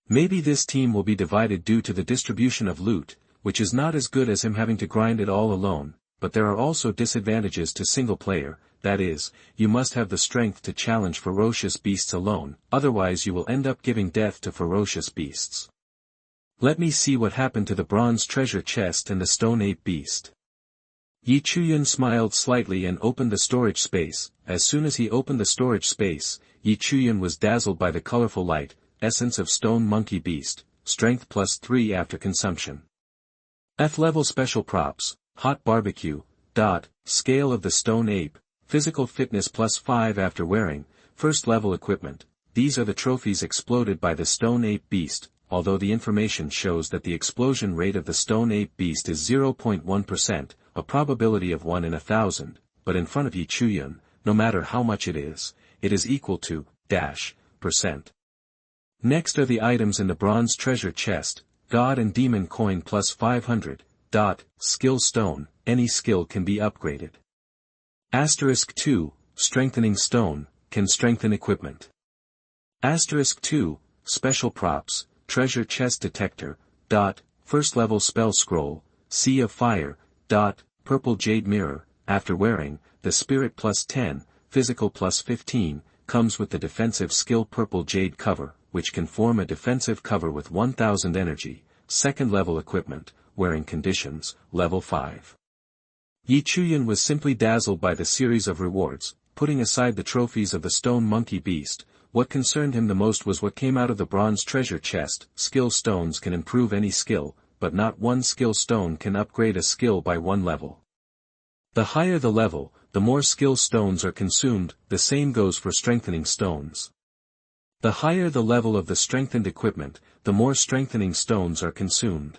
Speaker 1: Maybe this team will be divided due to the distribution of loot, which is not as good as him having to grind it all alone, but there are also disadvantages to single player. That is, you must have the strength to challenge ferocious beasts alone, otherwise you will end up giving death to ferocious beasts. Let me see what happened to the bronze treasure chest and the stone ape beast. Chuyun smiled slightly and opened the storage space. As soon as he opened the storage space, Chuyun was dazzled by the colorful light. Essence of stone monkey beast, strength +3 after consumption. F-level special props, hot barbecue, scale of the stone ape, physical fitness +5 after wearing, first level equipment. These are the trophies exploded by the stone ape beast. Although the information shows that the explosion rate of the stone ape beast is 0.1%, a probability of 1 in 1,000, but in front of Chuyun, no matter how much it is equal to % Next are the items in the bronze treasure chest, God and Demon coin plus 500, skill stone, any skill can be upgraded. Asterisk 2, strengthening stone, can strengthen equipment. Asterisk 2, special props, treasure chest detector, first level spell scroll, sea of fire, purple jade mirror, after wearing, the spirit plus 10, physical plus 15, comes with the defensive skill purple jade cover, which can form a defensive cover with 1000 energy, second level equipment, wearing conditions, level 5. Chuyun was simply dazzled by the series of rewards, putting aside the trophies of the stone monkey beast. What concerned him the most was what came out of the bronze treasure chest. Skill stones can improve any skill, but not one skill stone can upgrade a skill by one level. The higher the level, the more skill stones are consumed, the same goes for strengthening stones. The higher the level of the strengthened equipment, the more strengthening stones are consumed.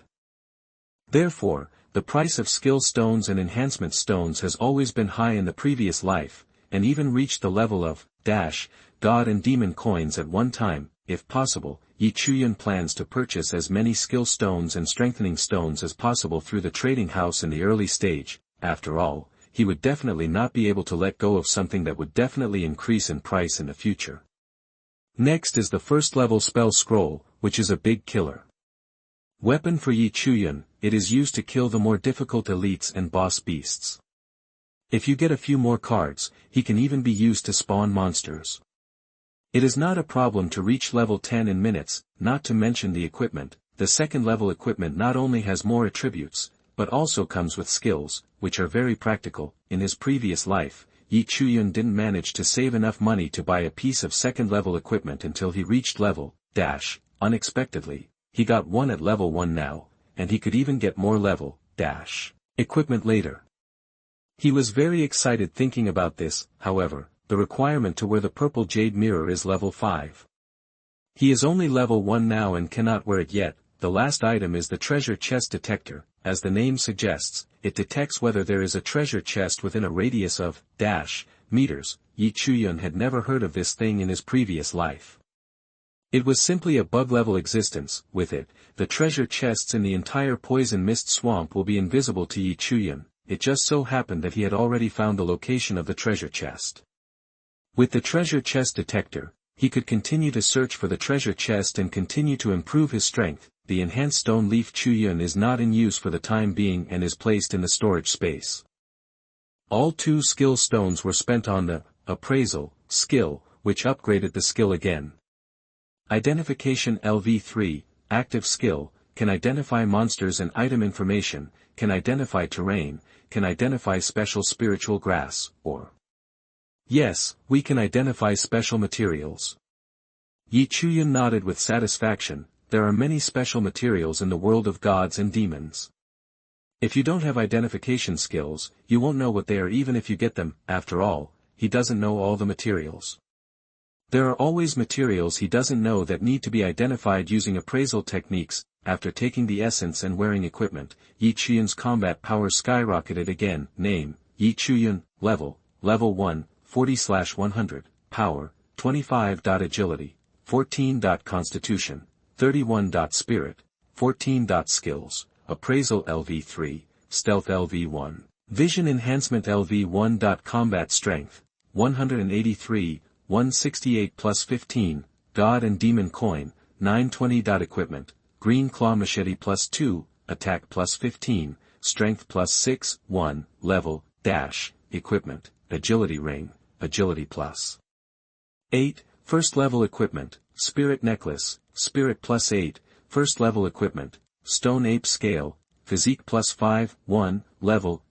Speaker 1: Therefore, the price of skill stones and enhancement stones has always been high in the previous life, and even reached the level of God and Demon coins at one time. If possible, Chuyun plans to purchase as many skill stones and strengthening stones as possible through the trading house in the early stage. After all, he would definitely not be able to let go of something that would definitely increase in price in the future. Next is the first level spell scroll, which is a big killer. Weapon for Chuyun, it is used to kill the more difficult elites and boss beasts. If you get a few more cards, he can even be used to spawn monsters. It is not a problem to reach level 10 in minutes, not to mention the equipment. The second level equipment not only has more attributes, but also comes with skills, which are very practical. In his previous life, Chuyun didn't manage to save enough money to buy a piece of second level equipment until he reached level, unexpectedly, he got one at level 1 now, and he could even get more level, equipment later. He was very excited thinking about this. However, the requirement to wear the purple jade mirror is level 5. He is only level 1 now and cannot wear it yet. The last item is the treasure chest detector. As the name suggests, it detects whether there is a treasure chest within a radius of meters. Chuyun had never heard of this thing in his previous life. It was simply a bug-level existence. With it, the treasure chests in the entire poison mist swamp will be invisible to Chuyun. It just so happened that he had already found the location of the treasure chest. With the treasure chest detector, he could continue to search for the treasure chest and continue to improve his strength. The enhanced stone leaf Chuyun is not in use for the time being and is placed in the storage space. All 2 skill stones were spent on the appraisal skill, which upgraded the skill again. Identification LV3, active skill, can identify monsters and item information, can identify terrain, can identify special spiritual grass, or yes, we can identify special materials. Chuyun nodded with satisfaction. There are many special materials in the world of gods and demons. If you don't have identification skills, you won't know what they are even if you get them. After all, he doesn't know all the materials. There are always materials he doesn't know that need to be identified using appraisal techniques. After taking the essence and wearing equipment, Chuyun's combat power skyrocketed again. Name, Chuyun, level 1, 40/100, power, 25. Agility, 14. Constitution, 31. Spirit, 14. Skills, appraisal LV3, stealth LV1, vision enhancement LV1. Combat strength, 183, 168 plus 15, God and Demon coin, 920. Equipment, green claw machete plus 2, attack plus 15, strength plus 6, 1, level, equipment, agility ring, agility plus 8, first level equipment, spirit necklace, spirit plus 8, first level equipment, stone ape scale, physique plus 5, 1, level,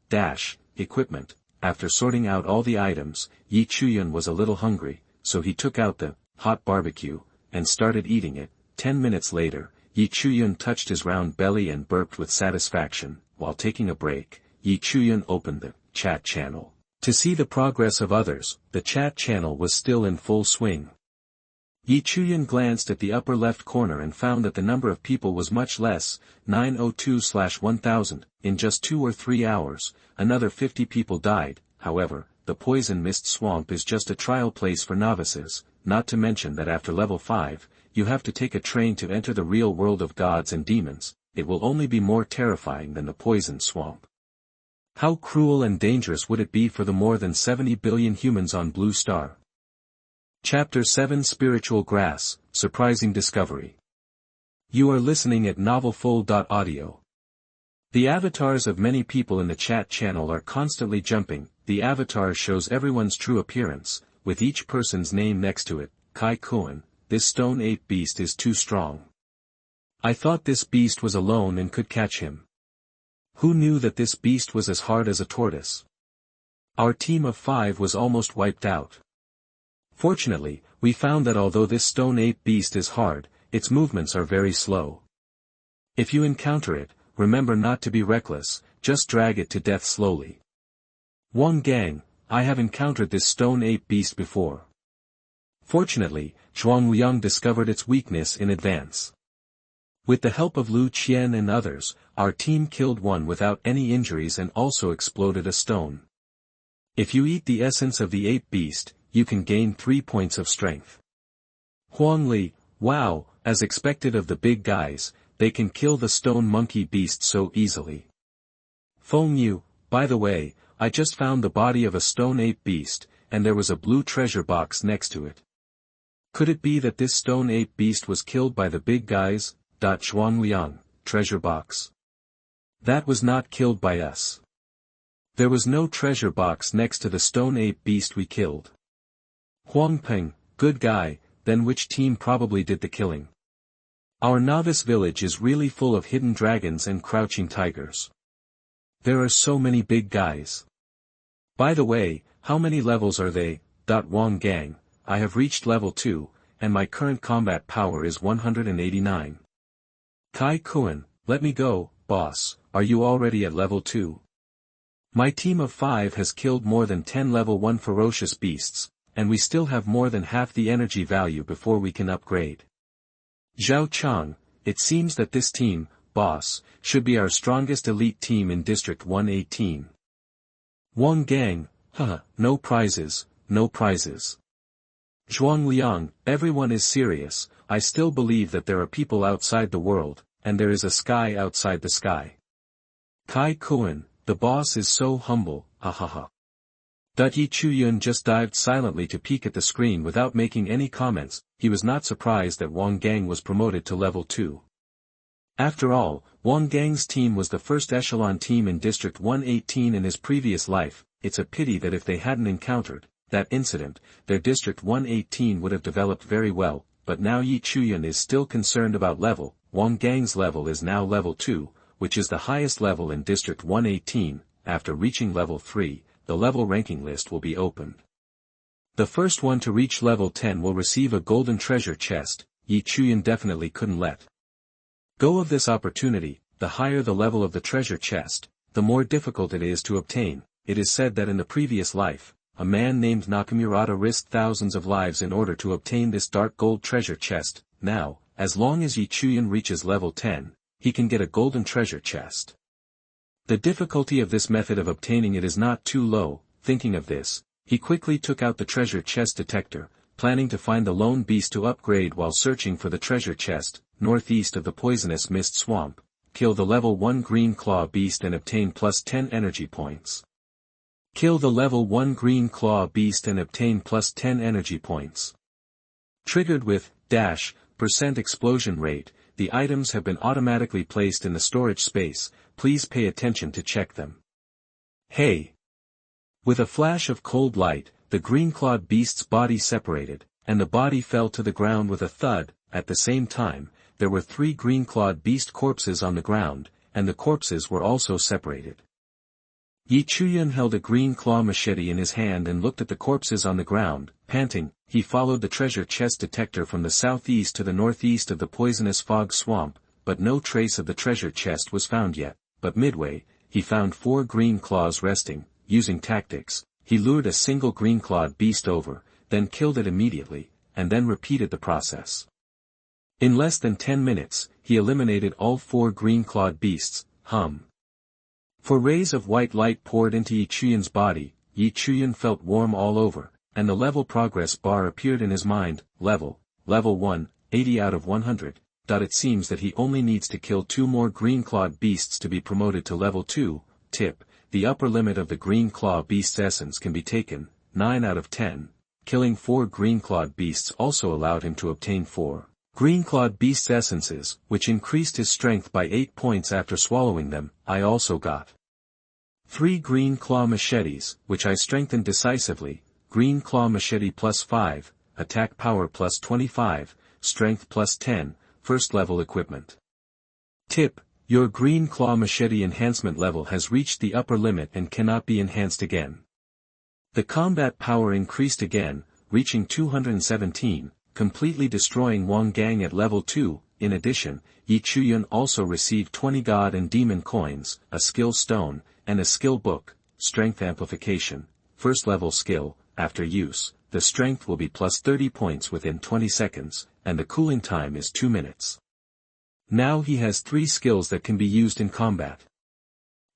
Speaker 1: equipment. After sorting out all the items, Chuyun was a little hungry, so he took out the hot barbecue and started eating it. 10 minutes later, Chuyun touched his round belly and burped with satisfaction. While taking a break, Chuyun opened the chat channel. To see the progress of others, the chat channel was still in full swing. Chuyun glanced at the upper left corner and found that the number of people was much less, 902/1000. In just 2 or 3 hours, another 50 people died. However, the poison mist swamp is just a trial place for novices, not to mention that after level 5, you have to take a train to enter the real world of gods and demons, it will only be more terrifying than the poison swamp. How cruel and dangerous would it be for the more than 70 billion humans on Blue Star? Chapter 7 Spiritual Grass, Surprising Discovery. You are listening at novelfull.audio. The avatars of many people in the chat channel are constantly jumping. The avatar shows everyone's true appearance, with each person's name next to it. Chuyun, this stone ape beast is too strong. I thought this beast was alone and could catch him. Who knew that this beast was as hard as a tortoise? Our team of 5 was almost wiped out. Fortunately, we found that although this stone ape beast is hard, its movements are very slow. If you encounter it, remember not to be reckless, just drag it to death slowly. Wang Gang, I have encountered this stone ape beast before. Fortunately, Chuyun discovered its weakness in advance. With the help of Chuyun and others, our team killed one without any injuries and also exploded a stone. If you eat the essence of the ape beast, you can gain 3 points of strength. Huangli, wow, as expected of the big guys, they can kill the stone monkey beast so easily. Fengyu, by the way, I just found the body of a stone ape beast, and there was a blue treasure box next to it. Could it be that this stone ape beast was killed by the big guys? Zhuangliang, treasure box. That was not killed by us. There was no treasure box next to the stone ape beast we killed. Huangpeng, good guy, then which team probably did the killing? Our novice village is really full of hidden dragons and crouching tigers. There are so many big guys. By the way, how many levels are they? Wang Gang, I have reached level 2, and my current combat power is 189. Chuyun, let me go, boss, are you already at level 2? My team of 5 has killed more than 10 level 1 ferocious beasts, and we still have more than half the energy value before we can upgrade. Zhao Chang, it seems that this team, boss, should be our strongest elite team in District 118. Wang Gang, haha, no prizes, no prizes. Zhuangliang, everyone is serious, I still believe that there are people outside the world, and there is a sky outside the sky. Chuyun, the boss is so humble, hahaha. Chuyun just dived silently to peek at the screen without making any comments. He was not surprised that Wang Gang was promoted to level 2. After all, Wang Gang's team was the first echelon team in District 118 in his previous life. It's a pity that if they hadn't encountered that incident, their District 118 would have developed very well, but now Chuyun is still concerned about level. Wang Gang's level is now level 2, which is the highest level in District 118. After reaching level 3, the level ranking list will be opened. The first one to reach level 10 will receive a golden treasure chest. Chuyun definitely couldn't let go of this opportunity. The higher the level of the treasure chest, the more difficult it is to obtain. It is said that in the previous life, a man named Nakamurata risked thousands of lives in order to obtain this dark gold treasure chest. Now, as long as Chuyun reaches level 10, he can get a golden treasure chest. The difficulty of this method of obtaining it is not too low. Thinking of this, he quickly took out the treasure chest detector, planning to find the lone beast to upgrade while searching for the treasure chest. Northeast of the poisonous mist swamp, kill the level 1 green claw beast and obtain plus 10 energy points. Kill the level 1 green claw beast and obtain plus 10 energy points. Triggered with % explosion rate, the items have been automatically placed in the storage space. Please pay attention to check them. Hey! With a flash of cold light, the green-clawed beast's body separated, and the body fell to the ground with a thud. At the same time, there were 3 green-clawed beast corpses on the ground, and the corpses were also separated. Chuyun held a green claw machete in his hand and looked at the corpses on the ground. Panting, he followed the treasure chest detector from the southeast to the northeast of the poisonous fog swamp, but no trace of the treasure chest was found yet. But midway, he found 4 green claws resting. Using tactics, he lured a single green-clawed beast over, then killed it immediately, and then repeated the process. In less than 10 minutes, he eliminated all 4 green-clawed beasts. For rays of white light poured into Chuyun's body. Chuyun felt warm all over, and the level progress bar appeared in his mind. Level 1, 80 out of 100. It seems that he only needs to kill 2 more green-clawed beasts to be promoted to level 2. Tip: the upper limit of the green-claw beast's essence can be taken, 9 out of 10. Killing 4 green-clawed beasts also allowed him to obtain 4 green-clawed beast essences, which increased his strength by 8 points after swallowing them. I also got 3 green claw machetes, which I strengthened decisively. Green claw machete plus 5, attack power plus 25, strength plus 10, first level equipment. Tip: your green claw machete enhancement level has reached the upper limit and cannot be enhanced again. The combat power increased again, reaching 217, completely destroying Wang Gang at level 2. In addition, Chuyun also received 20 god and demon coins, a skill stone, and a skill book. Strength amplification, first level skill. After use, the strength will be plus 30 points within 20 seconds, and the cooling time is 2 minutes. Now he has 3 skills that can be used in combat.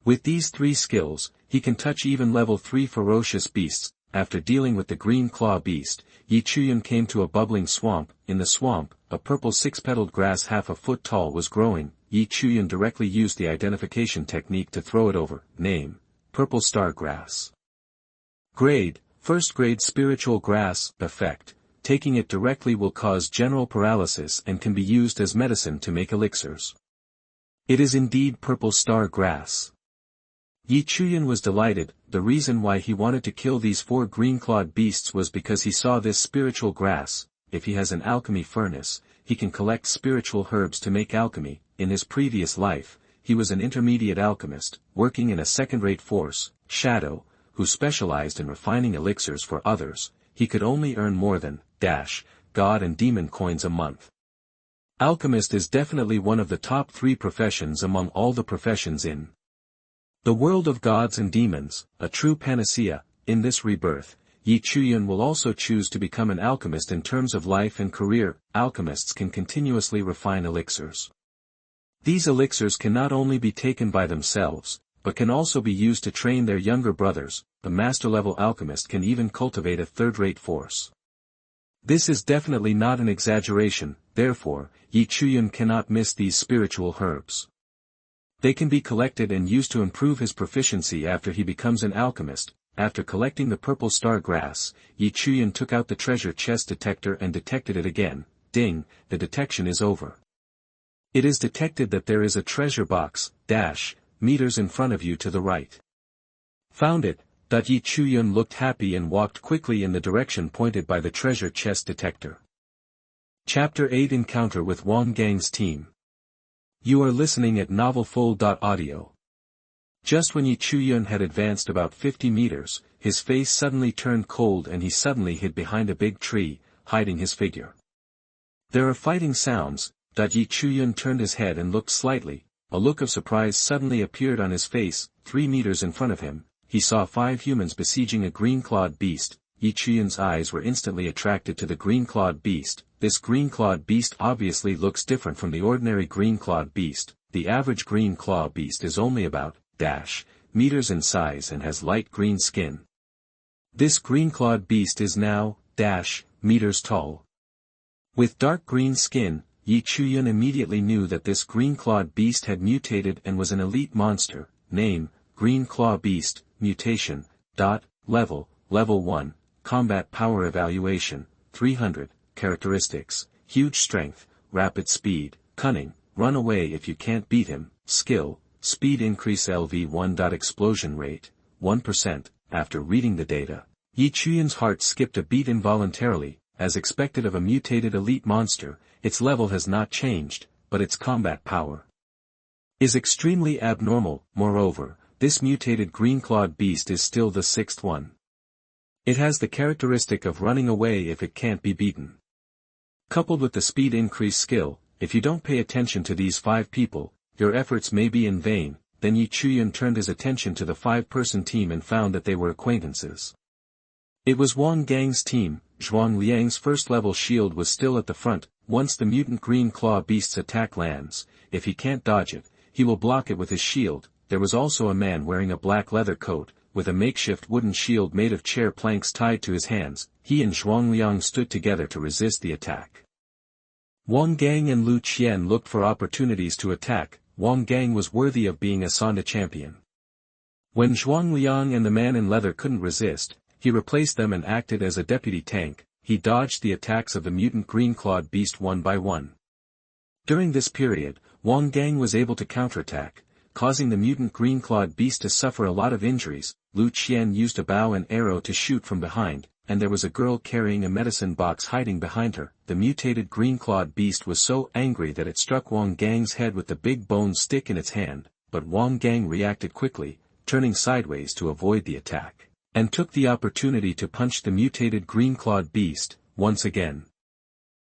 Speaker 1: With these 3 skills, he can touch even level 3 ferocious beasts. After dealing with the green claw beast, Chuyun came to a bubbling swamp. In the swamp, a purple 6-petaled grass half a foot tall was growing. Chuyun directly used the identification technique to throw it over. Name: purple star grass. Grade: first grade spiritual grass. Effect: taking it directly will cause general paralysis and can be used as medicine to make elixirs. It is indeed purple star grass. Chuyun was delighted. The reason why he wanted to kill these 4 green-clawed beasts was because he saw this spiritual grass. If he has an alchemy furnace, he can collect spiritual herbs to make alchemy. In his previous life, he was an intermediate alchemist, working in a second-rate force, Shadow, who specialized in refining elixirs for others. He could only earn more than god and demon coins a month. Alchemist is definitely one of the top 3 professions among all the professions in the world of gods and demons, a true panacea. In this rebirth, Chuyun will also choose to become an alchemist in terms of life and career. Alchemists can continuously refine elixirs. These elixirs can not only be taken by themselves, but can also be used to train their younger brothers. The master-level alchemist can even cultivate a third-rate force. This is definitely not an exaggeration, therefore, Chuyun cannot miss these spiritual herbs. They can be collected and used to improve his proficiency after he becomes an alchemist. After collecting the purple star grass, Chuyun took out the treasure chest detector and detected it again. Ding, the detection is over. It is detected that there is a treasure box, meters in front of you to the right. Found it. Chuyun looked happy and walked quickly in the direction pointed by the treasure chest detector. Chapter 8: Encounter with Wang Gang's team. You are listening at novelfull.audio. Just when Chuyun had advanced about 50 meters, his face suddenly turned cold and he suddenly hid behind a big tree, hiding his figure. There are fighting sounds. Chuyun turned his head and looked slightly. A look of surprise suddenly appeared on his face. 3 meters in front of him, he saw 5 humans besieging a green-clawed beast. Chuyun's eyes were instantly attracted to the green-clawed beast. This green-clawed beast obviously looks different from the ordinary green-clawed beast. The average green-claw beast is only about meters in size and has light green skin. This green-clawed beast is now meters tall. With dark green skin, Chuyun immediately knew that this green-clawed beast had mutated and was an elite monster. Name: Green Claw Beast. Mutation. Level 1. Combat power evaluation, 300. Characteristics: huge strength, rapid speed, cunning, run away if you can't beat him. Skill: speed increase LV1. Explosion rate, 1%. After reading the data, Chuyun's heart skipped a beat involuntarily. As expected of a mutated elite monster, its level has not changed, but its combat power is extremely abnormal. Moreover, this mutated green-clawed beast is still the 6th one. It has the characteristic of running away if it can't be beaten. Coupled with the speed increase skill, if you don't pay attention to these 5 people, your efforts may be in vain. Then Chuyun turned his attention to the 5-person team and found that they were acquaintances. It was Wang Gang's team. Zhuang Liang's first-level shield was still at the front. Once the mutant green claw beast's attack lands, if he can't dodge it, he will block it with his shield. There was also a man wearing a black leather coat, with a makeshift wooden shield made of chair planks tied to his hands. He and Zhuang Liang stood together to resist the attack. Wang Gang and Chuyun looked for opportunities to attack. Wang Gang was worthy of being assigned a champion. When Zhuangliang and the man in leather couldn't resist, he replaced them and acted as a deputy tank. He dodged the attacks of the mutant green-clawed beast one by one. During this period, Wang Gang was able to counterattack, causing the mutant green-clawed beast to suffer a lot of injuries. Chuyun used a bow and arrow to shoot from behind, and there was a girl carrying a medicine box hiding behind her. The mutated green-clawed beast was so angry that it struck Wang Gang's head with the big bone stick in its hand, but Wang Gang reacted quickly, turning sideways to avoid the attack, and took the opportunity to punch the mutated green-clawed beast, once again.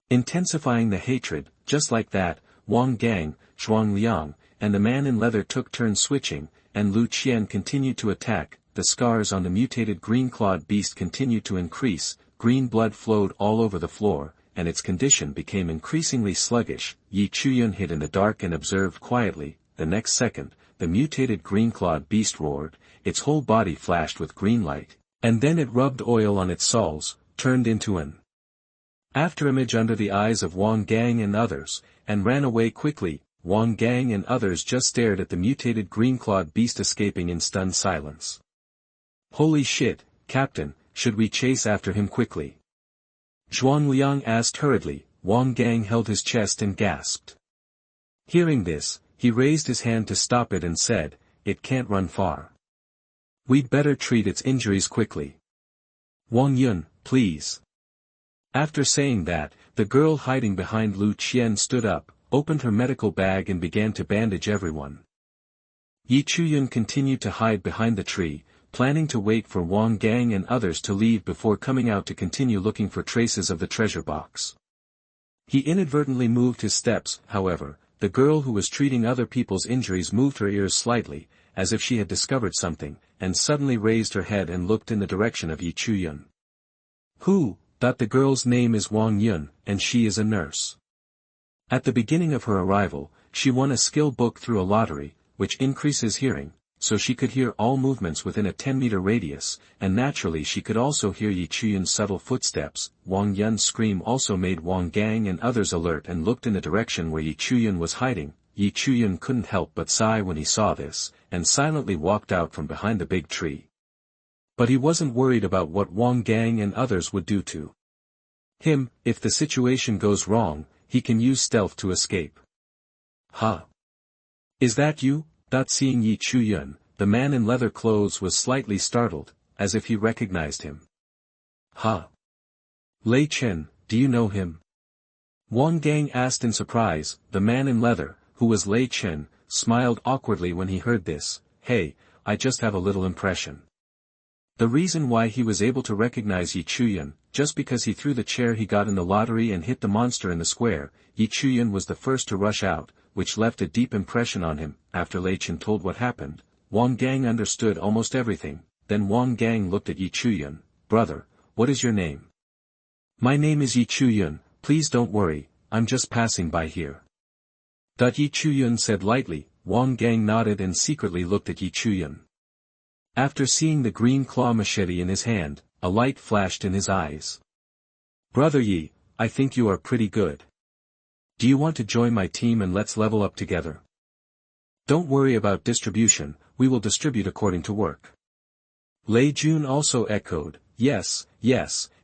Speaker 1: Intensifying the hatred, just like that, Wang Gang, Zhuangliang, and the man in leather took turns switching, and Chuyun continued to attack. The scars on the mutated green-clawed beast continued to increase, green blood flowed all over the floor, and its condition became increasingly sluggish. Chuyun hid in the dark and observed quietly. The next second, the mutated green-clawed beast roared, its whole body flashed with green light, and then it rubbed oil on its soles, turned into an afterimage under the eyes of Wang Gang and others, and ran away quickly. Wang Gang and others just stared at the mutated green-clawed beast escaping in stunned silence. "Holy shit, Captain, should we chase after him quickly?" Zhuangliang asked hurriedly. Wang Gang held his chest and gasped. Hearing this, he raised his hand to stop it and said, "It can't run far. We'd better treat its injuries quickly. Wang Yun, please." After saying that, the girl hiding behind Chuyun stood up, opened her medical bag and began to bandage everyone. Chuyun continued to hide behind the tree, planning to wait for Wang Gang and others to leave before coming out to continue looking for traces of the treasure box. He inadvertently moved his steps. However, the girl who was treating other people's injuries moved her ears slightly, as if she had discovered something, and suddenly raised her head and looked in the direction of Chuyun. "Who? That the girl's name is Wang Yun, and she is a nurse. At the beginning of her arrival, she won a skill book through a lottery, which increases hearing, so she could hear all movements within a 10-meter radius, and naturally she could also hear Chuyun's subtle footsteps." Wang Yun's scream also made Wang Gang and others alert and looked in the direction where Chuyun was hiding. Chuyun couldn't help but sigh when he saw this, and silently walked out from behind the big tree. But he wasn't worried about what Wang Gang and others would do to him. If the situation goes wrong, he can use stealth to escape. "Huh? Is that you?" Seeing Chuyun, the man in leather clothes was slightly startled, as if he recognized him. "Huh? Lei Chen, do you know him?" Wang Gang asked in surprise. The man in leather, who was Lei Chen, smiled awkwardly when he heard this. "Hey, I just have a little impression." The reason why he was able to recognize Chuyun, just because he threw the chair he got in the lottery and hit the monster in the square. Chuyun was the first to rush out, which left a deep impression on him. After Lei Chen told what happened, Wang Gang understood almost everything. Then Wang Gang looked at Chuyun. "Brother, what is your name?" "My name is Chuyun, please don't worry, I'm just passing by here." Chuyun said lightly. Wang Gang nodded and secretly looked at Chuyun. After seeing the green claw machete in his hand, a light flashed in his eyes. "Brother Yi, I think you are pretty good. Do you want to join my team and let's level up together? Don't worry about distribution, we will distribute according to work." Lei Jun also echoed, yes,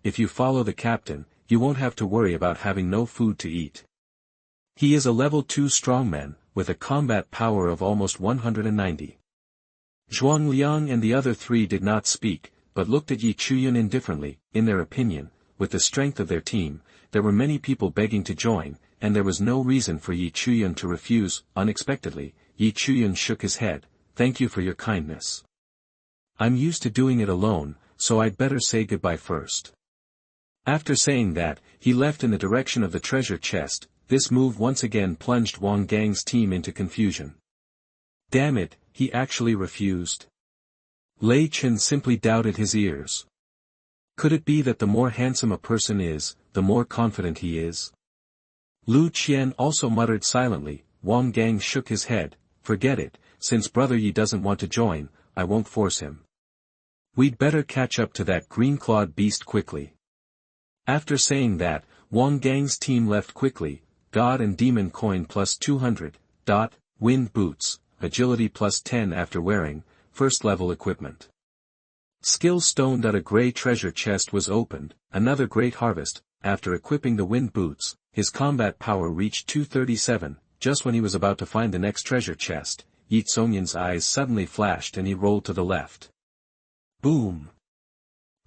Speaker 1: if you follow the captain, you won't have to worry about having no food to eat. He is a level 2 strongman, with a combat power of almost 190. Zhuangliang and the other three did not speak, but looked at Chuyun indifferently. In their opinion, with the strength of their team, there were many people begging to join, and there was no reason for Chuyun to refuse. Unexpectedly, Chuyun shook his head. "Thank you for your kindness. I'm used to doing it alone, so I'd better say goodbye first." After saying that, he left in the direction of the treasure chest. This move once again plunged Wang Gang's team into confusion. Damn it, he actually refused. Lei Chen simply doubted his ears. Could it be that the more handsome a person is, the more confident he is? Chuyun also muttered silently. Wang Gang shook his head. "Forget it, since Brother Yi doesn't want to join, I won't force him. We'd better catch up to that green-clawed beast quickly." After saying that, Wang Gang's team left quickly. God and Demon coin plus 200, wind boots, agility plus 10 after wearing, first level equipment. Skill stone. A gray treasure chest was opened, another great harvest. After equipping the wind boots, his combat power reached 237, just when he was about to find the next treasure chest, Yi Tsongyun's eyes suddenly flashed and he rolled to the left. Boom!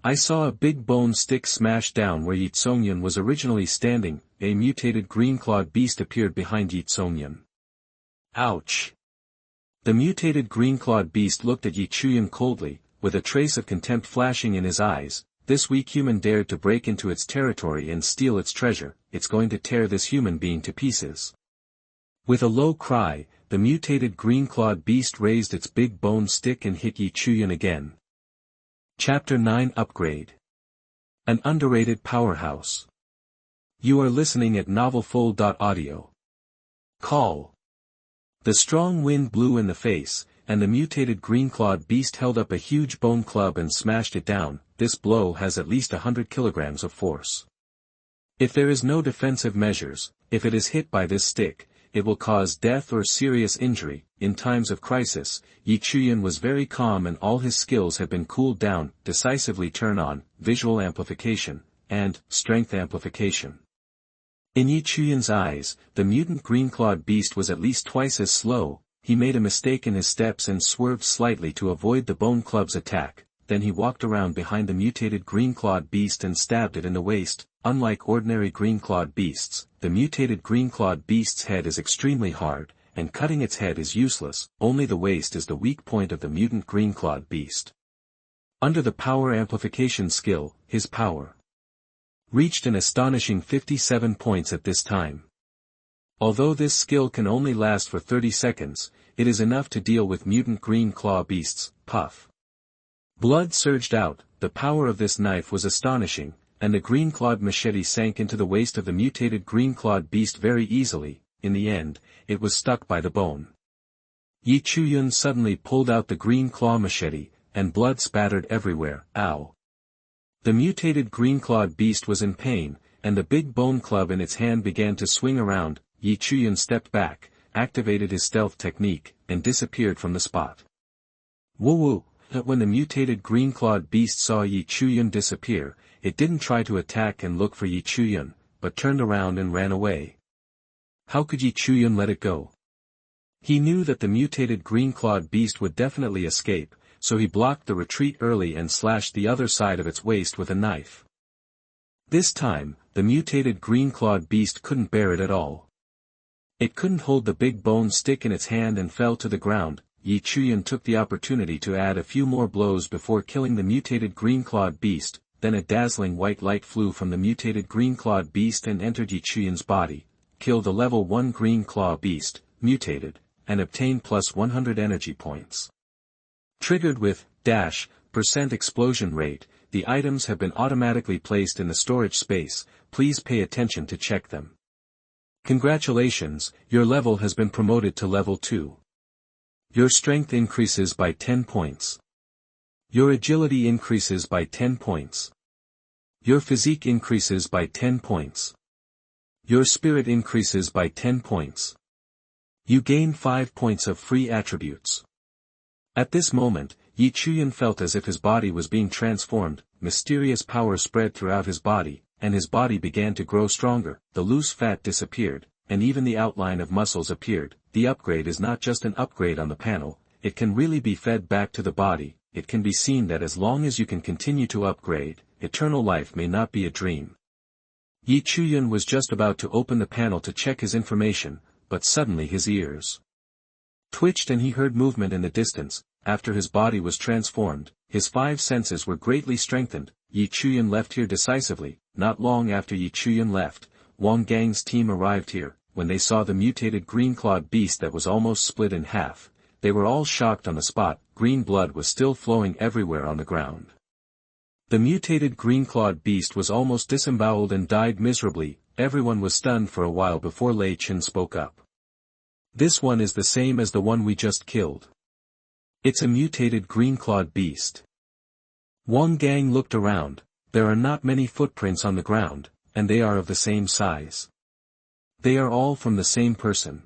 Speaker 1: I saw a big bone stick smash down where Yi Tsongyun was originally standing. A mutated green-clawed beast appeared behind Yi Tsongyun. Ouch! The mutated green-clawed beast looked at Yi Chuyun coldly, with a trace of contempt flashing in his eyes. This weak human dared to break into its territory and steal its treasure, it's going to tear this human being to pieces. With a low cry, the mutated green-clawed beast raised its big bone stick and hit Yi Chuyun again. Chapter 9 Upgrade. An underrated powerhouse. You are listening at novelfull.audio. Call. The strong wind blew in the face, and the mutated green-clawed beast held up a huge bone club and smashed it down. This blow has at least 100 kilograms of force. If there is no defensive measures, if it is hit by this stick, it will cause death or serious injury. In times of crisis, Yi Chuyun was very calm and all his skills had been cooled down. Decisively turn on, visual amplification, and strength amplification. In Yi Chuyun's eyes, the mutant green-clawed beast was at least twice as slow. He made a mistake in his steps and swerved slightly to avoid the bone club's attack. Then he walked around behind the mutated green-clawed beast and stabbed it in the waist. Unlike ordinary green-clawed beasts, the mutated green-clawed beast's head is extremely hard, and cutting its head is useless. Only the waist is the weak point of the mutant green-clawed beast. Under the power amplification skill, his power reached an astonishing 57 points at this time. Although this skill can only last for 30 seconds, it is enough to deal with mutant green-claw beasts. Puff. Blood surged out. The power of this knife was astonishing, and the green-clawed machete sank into the waist of the mutated green-clawed beast very easily. In the end, it was stuck by the bone. Yi Chuyun suddenly pulled out the green-claw machete, and blood spattered everywhere. Ow! The mutated green-clawed beast was in pain, and the big bone club in its hand began to swing around. Yi Chuyun stepped back, activated his stealth technique, and disappeared from the spot. Woo-woo! When the mutated green-clawed beast saw Yi Chuyun disappear, it didn't try to attack and look for Yi Chuyun, but turned around and ran away. How could Yi Chuyun let it go? He knew that the mutated green-clawed beast would definitely escape, so he blocked the retreat early and slashed the other side of its waist with a knife. This time, the mutated green-clawed beast couldn't bear it at all. It couldn't hold the big bone stick in its hand and fell to the ground. Yi Chuyun took the opportunity to add a few more blows before killing the mutated green-clawed beast. Then a dazzling white light flew from the mutated green-clawed beast and entered Yi Chuyun's body. Kill the level 1 green-claw beast, mutated, and obtain plus 100 energy points. Triggered with % explosion rate, the items have been automatically placed in the storage space. Please pay attention to check them. Congratulations, your level has been promoted to level 2. Your strength increases by 10 points. Your agility increases by 10 points. Your physique increases by 10 points. Your spirit increases by 10 points. You gain 5 points of free attributes. At this moment, Yi Chuyun felt as if his body was being transformed. Mysterious power spread throughout his body, and his body began to grow stronger. The loose fat disappeared, and even the outline of muscles appeared. The upgrade is not just an upgrade on the panel, it can really be fed back to the body. It can be seen that as long as you can continue to upgrade, eternal life may not be a dream. Yi Chuyun was just about to open the panel to check his information, but suddenly his ears twitched and he heard movement in the distance. After his body was transformed, his 5 senses were greatly strengthened. Yi Chuyun left here decisively. Not long after Yi Chuyun left, Wang Gang's team arrived here. When they saw the mutated green-clawed beast that was almost split in half, they were all shocked on the spot. Green blood was still flowing everywhere on the ground. The mutated green-clawed beast was almost disemboweled and died miserably. Everyone was stunned for a while before Lei Chen spoke up. This one is the same as the one we just killed. It's a mutated green-clawed beast. Wang Gang looked around. There are not many footprints on the ground, and they are of the same size. They are all from the same person.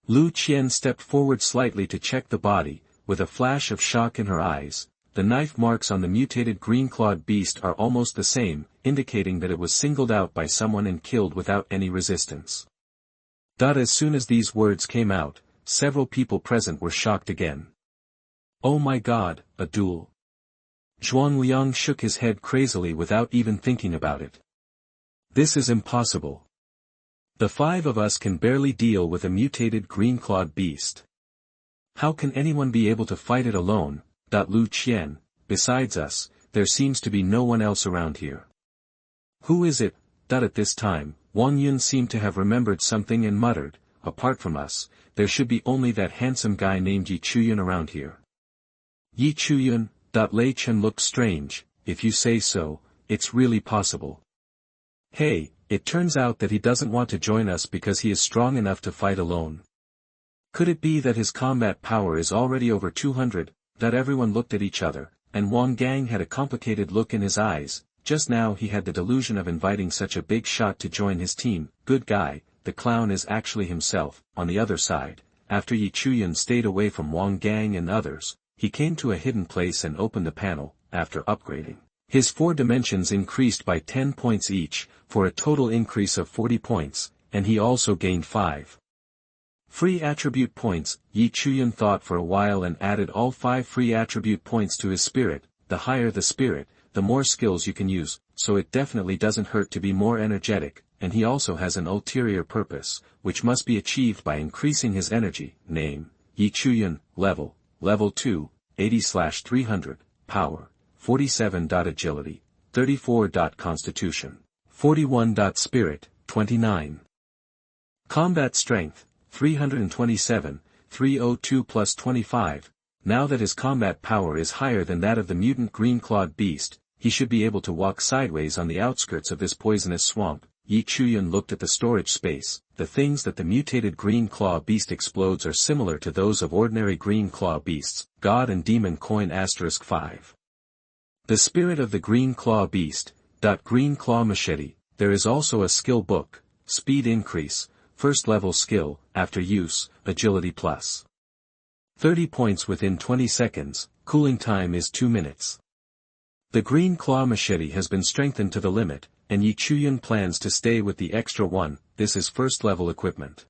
Speaker 1: Lu Qian stepped forward slightly to check the body, with a flash of shock in her eyes. The knife marks on the mutated green-clawed beast are almost the same, indicating that it was singled out by someone and killed without any resistance. As soon as these words came out, several people present were shocked again. Oh my god, a duel. Zhuangliang shook his head crazily without even thinking about it. This is impossible. The 5 of us can barely deal with a mutated green-clawed beast. How can anyone be able to fight it alone? Lu Qian, besides us, there seems to be no one else around here. Who is it? At this time, Wang Yun seemed to have remembered something and muttered, apart from us, there should be only that handsome guy named Chuyun around here. Chuyun? Lei Chen looked strange. If you say so, it's really possible. Hey, it turns out that he doesn't want to join us because he is strong enough to fight alone. Could it be that his combat power is already over 200? Everyone looked at each other, and Wang Gang had a complicated look in his eyes. Just now he had the delusion of inviting such a big shot to join his team. Good guy, the clown is actually himself. On the other side, after Chuyun stayed away from Wang Gang and others, he came to a hidden place and opened the panel. After upgrading, his 4 dimensions increased by 10 points each, for a total increase of 40 points, and he also gained 5 free attribute points. Chuyun thought for a while and added all 5 free attribute points to his spirit. The higher the spirit, the more skills you can use, so it definitely doesn't hurt to be more energetic, and he also has an ulterior purpose, which must be achieved by increasing his energy. Name, Chuyun, level 2, 80/300, power, 47. Agility, 34. Constitution, 41. Spirit, 29. Combat strength, 327, 302 plus 25. Now that his combat power is higher than that of the mutant green-clawed beast, he should be able to walk sideways on the outskirts of this poisonous swamp. Chuyun looked at the storage space. The things that the mutated green-claw beast explodes are similar to those of ordinary green-claw beasts. God and Demon Coin *5. The spirit of the green-claw beast. Green-claw machete. There is also a skill book. Speed increase. First level skill, after use, agility plus 30 points within 20 seconds, cooling time is 2 minutes. The green claw machete has been strengthened to the limit, and Chuyun plans to stay with the extra one. This is first level equipment.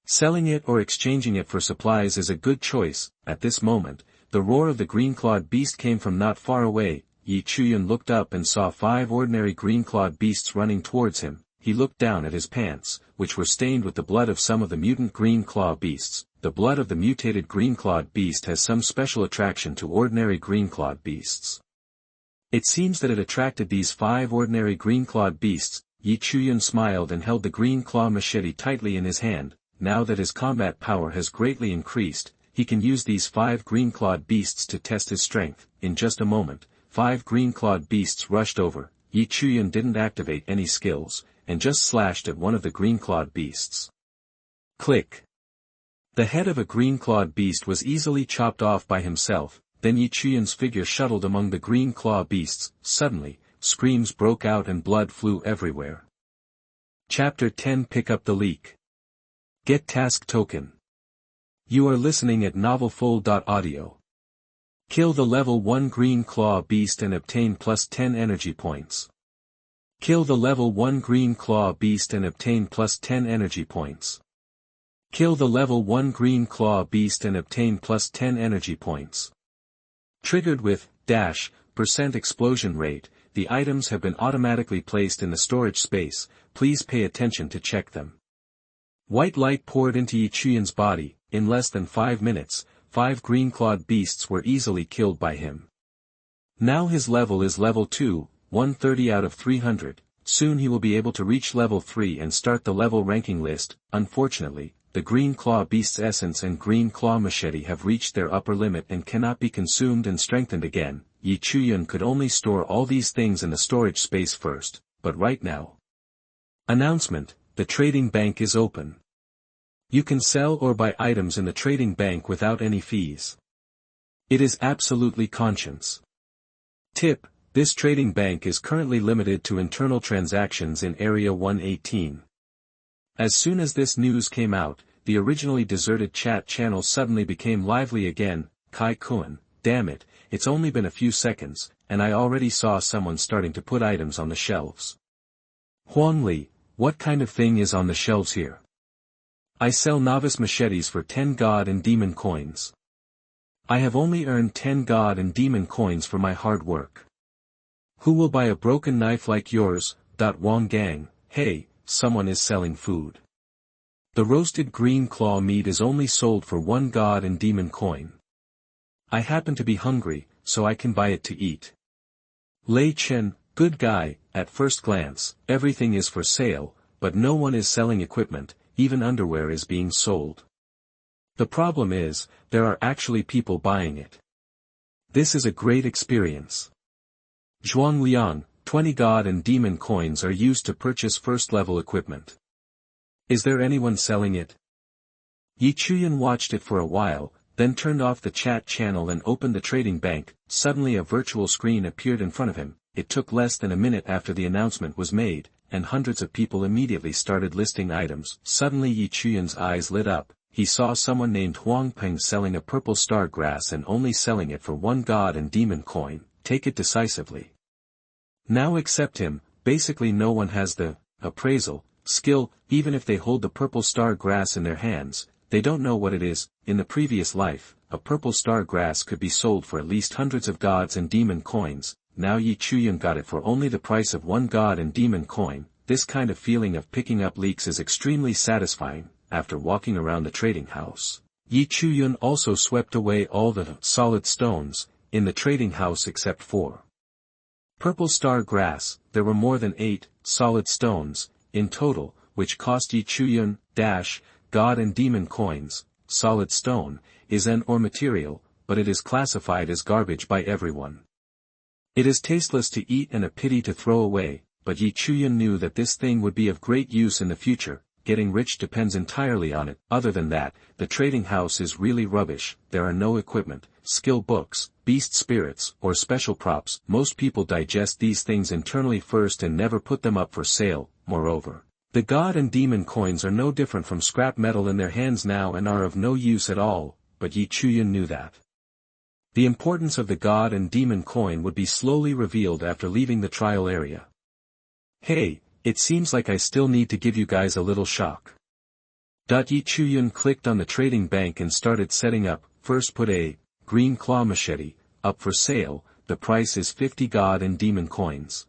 Speaker 1: Selling it or exchanging it for supplies is a good choice. At this moment, the roar of the green-clawed beast came from not far away. Chuyun looked up and saw 5 ordinary green-clawed beasts running towards him. He looked down at his pants, which were stained with the blood of some of the mutant green-claw beasts. The blood of the mutated green-clawed beast has some special attraction to ordinary green-clawed beasts. It seems that it attracted these 5 ordinary green-clawed beasts. Chuyun smiled and held the green-claw machete tightly in his hand. Now that his combat power has greatly increased, he can use these 5 green-clawed beasts to test his strength. In just a moment, 5 green-clawed beasts rushed over. Chuyun didn't activate any skills, and just slashed at one of the green-clawed beasts. Click. The head of a green-clawed beast was easily chopped off by himself. Then Chuyun's figure shuttled among the green-claw beasts. Suddenly, screams broke out and blood flew everywhere. Chapter 10. Pick up the leak. Get task token. You are listening at novelfull.audio. Kill the level 1 green claw beast and obtain plus 10 energy points. Kill the level 1 green claw beast and obtain plus 10 energy points. Kill the level 1 green claw beast and obtain plus 10 energy points. Triggered with % explosion rate. The items have been automatically placed in the storage space. Please pay attention to check them. White light poured into Chuyun's body. In less than 5 minutes, 5 green-clawed beasts were easily killed by him. Now his level is level 2, 130 out of 300. Soon he will be able to reach level 3 and start the level ranking list. Unfortunately, the green claw beast's essence and green claw machete have reached their upper limit and cannot be consumed and strengthened again. Chuyun could only store all these things in the storage space first, but right now. Announcement: the trading bank is open. You can sell or buy items in the trading bank without any fees. It is absolutely conscience. Tip: this trading bank is currently limited to internal transactions in Area 118. As soon as this news came out, the originally deserted chat channel suddenly became lively again. Kai Kun, damn it, it's only been a few seconds, and I already saw someone starting to put items on the shelves. Huang Li, what kind of thing is on the shelves here? I sell novice machetes for 10 god and demon coins. I have only earned 10 god and demon coins for my hard work. Who will buy a broken knife like yours? Wang Gang, hey, someone is selling food. The roasted green claw meat is only sold for 1 god and demon coin. I happen to be hungry, so I can buy it to eat. Lei Chen, good guy, at first glance, everything is for sale, but no one is selling equipment, even underwear is being sold. The problem is, there are actually people buying it. This is a great experience. Zhuang Liang, 20 god and demon coins are used to purchase first-level equipment. Is there anyone selling it? Chuyun watched it for a while, then turned off the chat channel and opened the trading bank. Suddenly a virtual screen appeared in front of him. It took less than a minute after the announcement was made, and hundreds of people immediately started listing items. Suddenly Chuyun's eyes lit up. He saw someone named Huang Peng selling a purple star grass and only selling it for 1 god and demon coin. Take it decisively. Now accept him. Basically no one has the appraisal skill, even if they hold the purple star grass in their hands, they don't know what it is. In the previous life, a purple star grass could be sold for at least hundreds of gods and demon coins. Now Chuyun got it for only the price of 1 god and demon coin. This kind of feeling of picking up leaks is extremely satisfying. After walking around the trading house, Chuyun also swept away all the solid stones in the trading house except for purple star grass. There were more than 8 solid stones in total, which cost Chuyun god and demon coins. Solid stone is an ore material, but it is classified as garbage by everyone. It is tasteless to eat and a pity to throw away, but Chuyun knew that this thing would be of great use in the future. Getting rich depends entirely on it. Other than that, the trading house is really rubbish. There are no equipment, skill books, beast spirits, or special props. Most people digest these things internally first and never put them up for sale. Moreover, the god and demon coins are no different from scrap metal in their hands now and are of no use at all, but Chuyun knew that. The importance of the god and demon coin would be slowly revealed after leaving the trial area. Hey, it seems like I still need to give you guys a little shock. Chuyun clicked on the trading bank and started setting up. First put a green claw machete up for sale. The price is 50 god and demon coins.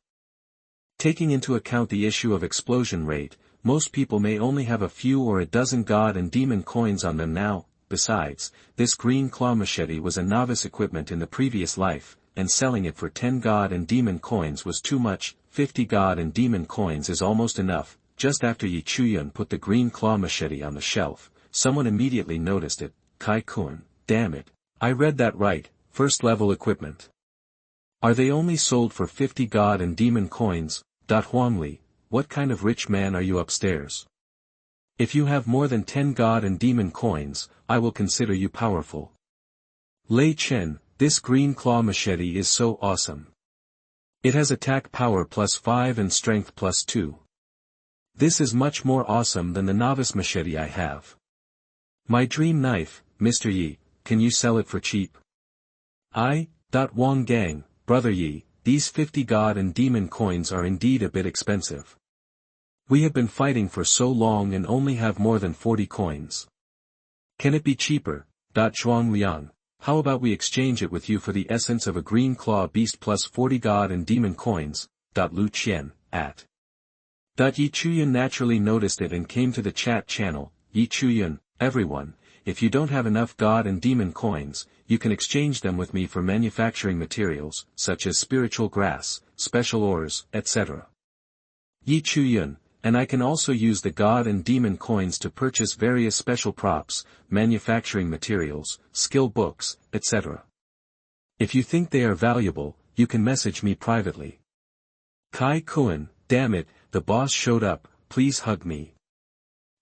Speaker 1: Taking into account the issue of explosion rate, most people may only have a few or a dozen god and demon coins on them now. Besides, this green claw machete was a novice equipment in the previous life, and selling it for 10 god and demon coins was too much. 50 god and demon coins is almost enough. Just after Chuyun put the green claw machete on the shelf, someone immediately noticed it. Kai Kun, damn it, I read that right, first level equipment. Are they only sold for 50 god and demon coins? Huang Li, what kind of rich man are you upstairs? If you have more than 10 god and demon coins, I will consider you powerful. Lei Chen, this green claw machete is so awesome. It has attack power +5 and strength +2. This is much more awesome than the novice machete I have. My dream knife, Mr. Yi, can you sell it for cheap? Wang Gang, brother Yi, these 50 god and demon coins are indeed a bit expensive. We have been fighting for so long and only have more than 40 coins. Can it be cheaper? Zhuang Liang, how about we exchange it with you for the essence of a green claw beast plus 40 god and demon coins? Lu Qian, at. Chuyun naturally noticed it and came to the chat channel. Chuyun, everyone, if you don't have enough god and demon coins, you can exchange them with me for manufacturing materials, such as spiritual grass, special ores, etc. Chuyun, and I can also use the god and demon coins to purchase various special props, manufacturing materials, skill books, etc. If you think they are valuable, you can message me privately. Kai Kun, damn it, the boss showed up, please hug me.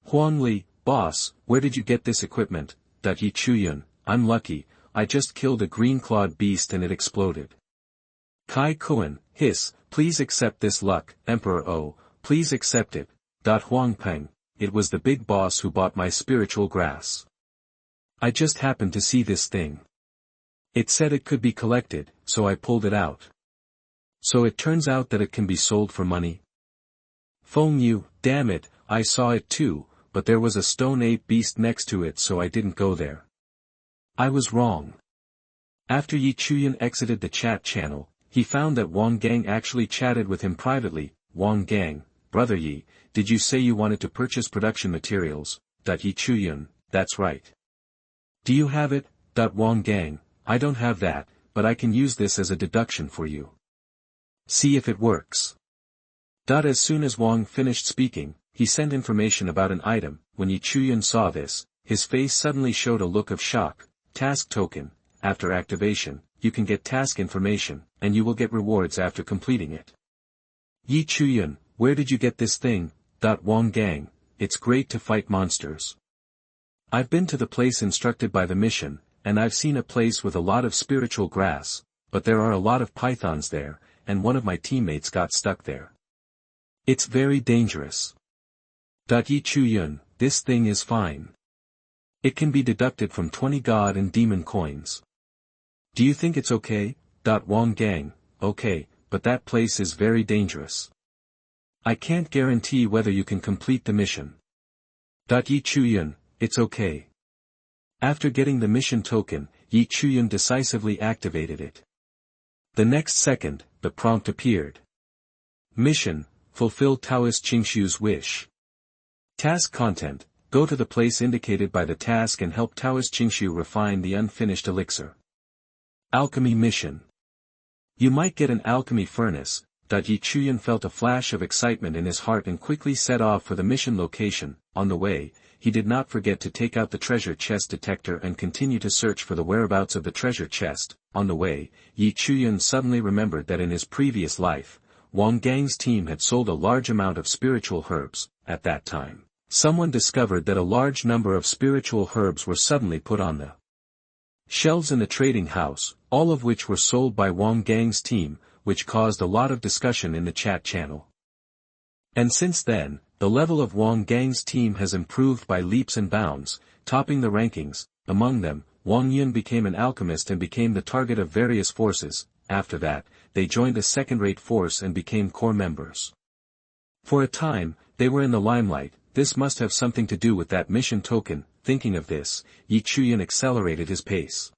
Speaker 1: Huang Li, boss, where did you get this equipment? Chuyun, I'm lucky, I just killed a green-clawed beast and it exploded. Kai Kun, hiss, please accept this luck, Emperor O, please accept it. Huang Peng, it was the big boss who bought my spiritual grass. I just happened to see this thing. It said it could be collected, so I pulled it out. So it turns out that it can be sold for money? Feng Yu, damn it, I saw it too, but there was a stone ape beast next to it so I didn't go there. I was wrong. After Chuyun exited the chat channel, he found that Wang Gang actually chatted with him privately. Wang Gang, brother Yi, did you say you wanted to purchase production materials? Chuyun, that's right. Do you have it? Wang Gang, I don't have that, but I can use this as a deduction for you. See if it works. As soon as Wang finished speaking, he sent information about an item. When Chuyun saw this, his face suddenly showed a look of shock. Task token. After activation, you can get task information, and you will get rewards after completing it. Chuyun, where did you get this thing? Wang Gang, it's great to fight monsters. I've been to the place instructed by the mission, and I've seen a place with a lot of spiritual grass, but there are a lot of pythons there, and one of my teammates got stuck there. It's very dangerous. Chuyun, this thing is fine. It can be deducted from 20 god and demon coins. Do you think it's okay? Wang Gang, okay, but that place is very dangerous. I can't guarantee whether you can complete the mission. Chuyun, it's okay. After getting the mission token, Chuyun decisively activated it. The next second, the prompt appeared. Mission, fulfill Taoist Qingshu's wish. Task content, go to the place indicated by the task and help Taoist Qingshu refine the unfinished elixir. Alchemy mission. You might get an alchemy furnace. Chuyun felt a flash of excitement in his heart and quickly set off for the mission location. On the way, he did not forget to take out the treasure chest detector and continue to search for the whereabouts of the treasure chest. On the way, Chuyun suddenly remembered that in his previous life, Wang Gang's team had sold a large amount of spiritual herbs. At that time, someone discovered that a large number of spiritual herbs were suddenly put on the shelves in the trading house, all of which were sold by Wang Gang's team, which caused a lot of discussion in the chat channel. And since then, the level of Wang Gang's team has improved by leaps and bounds, topping the rankings. Among them, Wang Yun became an alchemist and became the target of various forces. After that, they joined a second-rate force and became core members. For a time, they were in the limelight. This must have something to do with that mission token. Thinking of this, Chuyun accelerated his pace.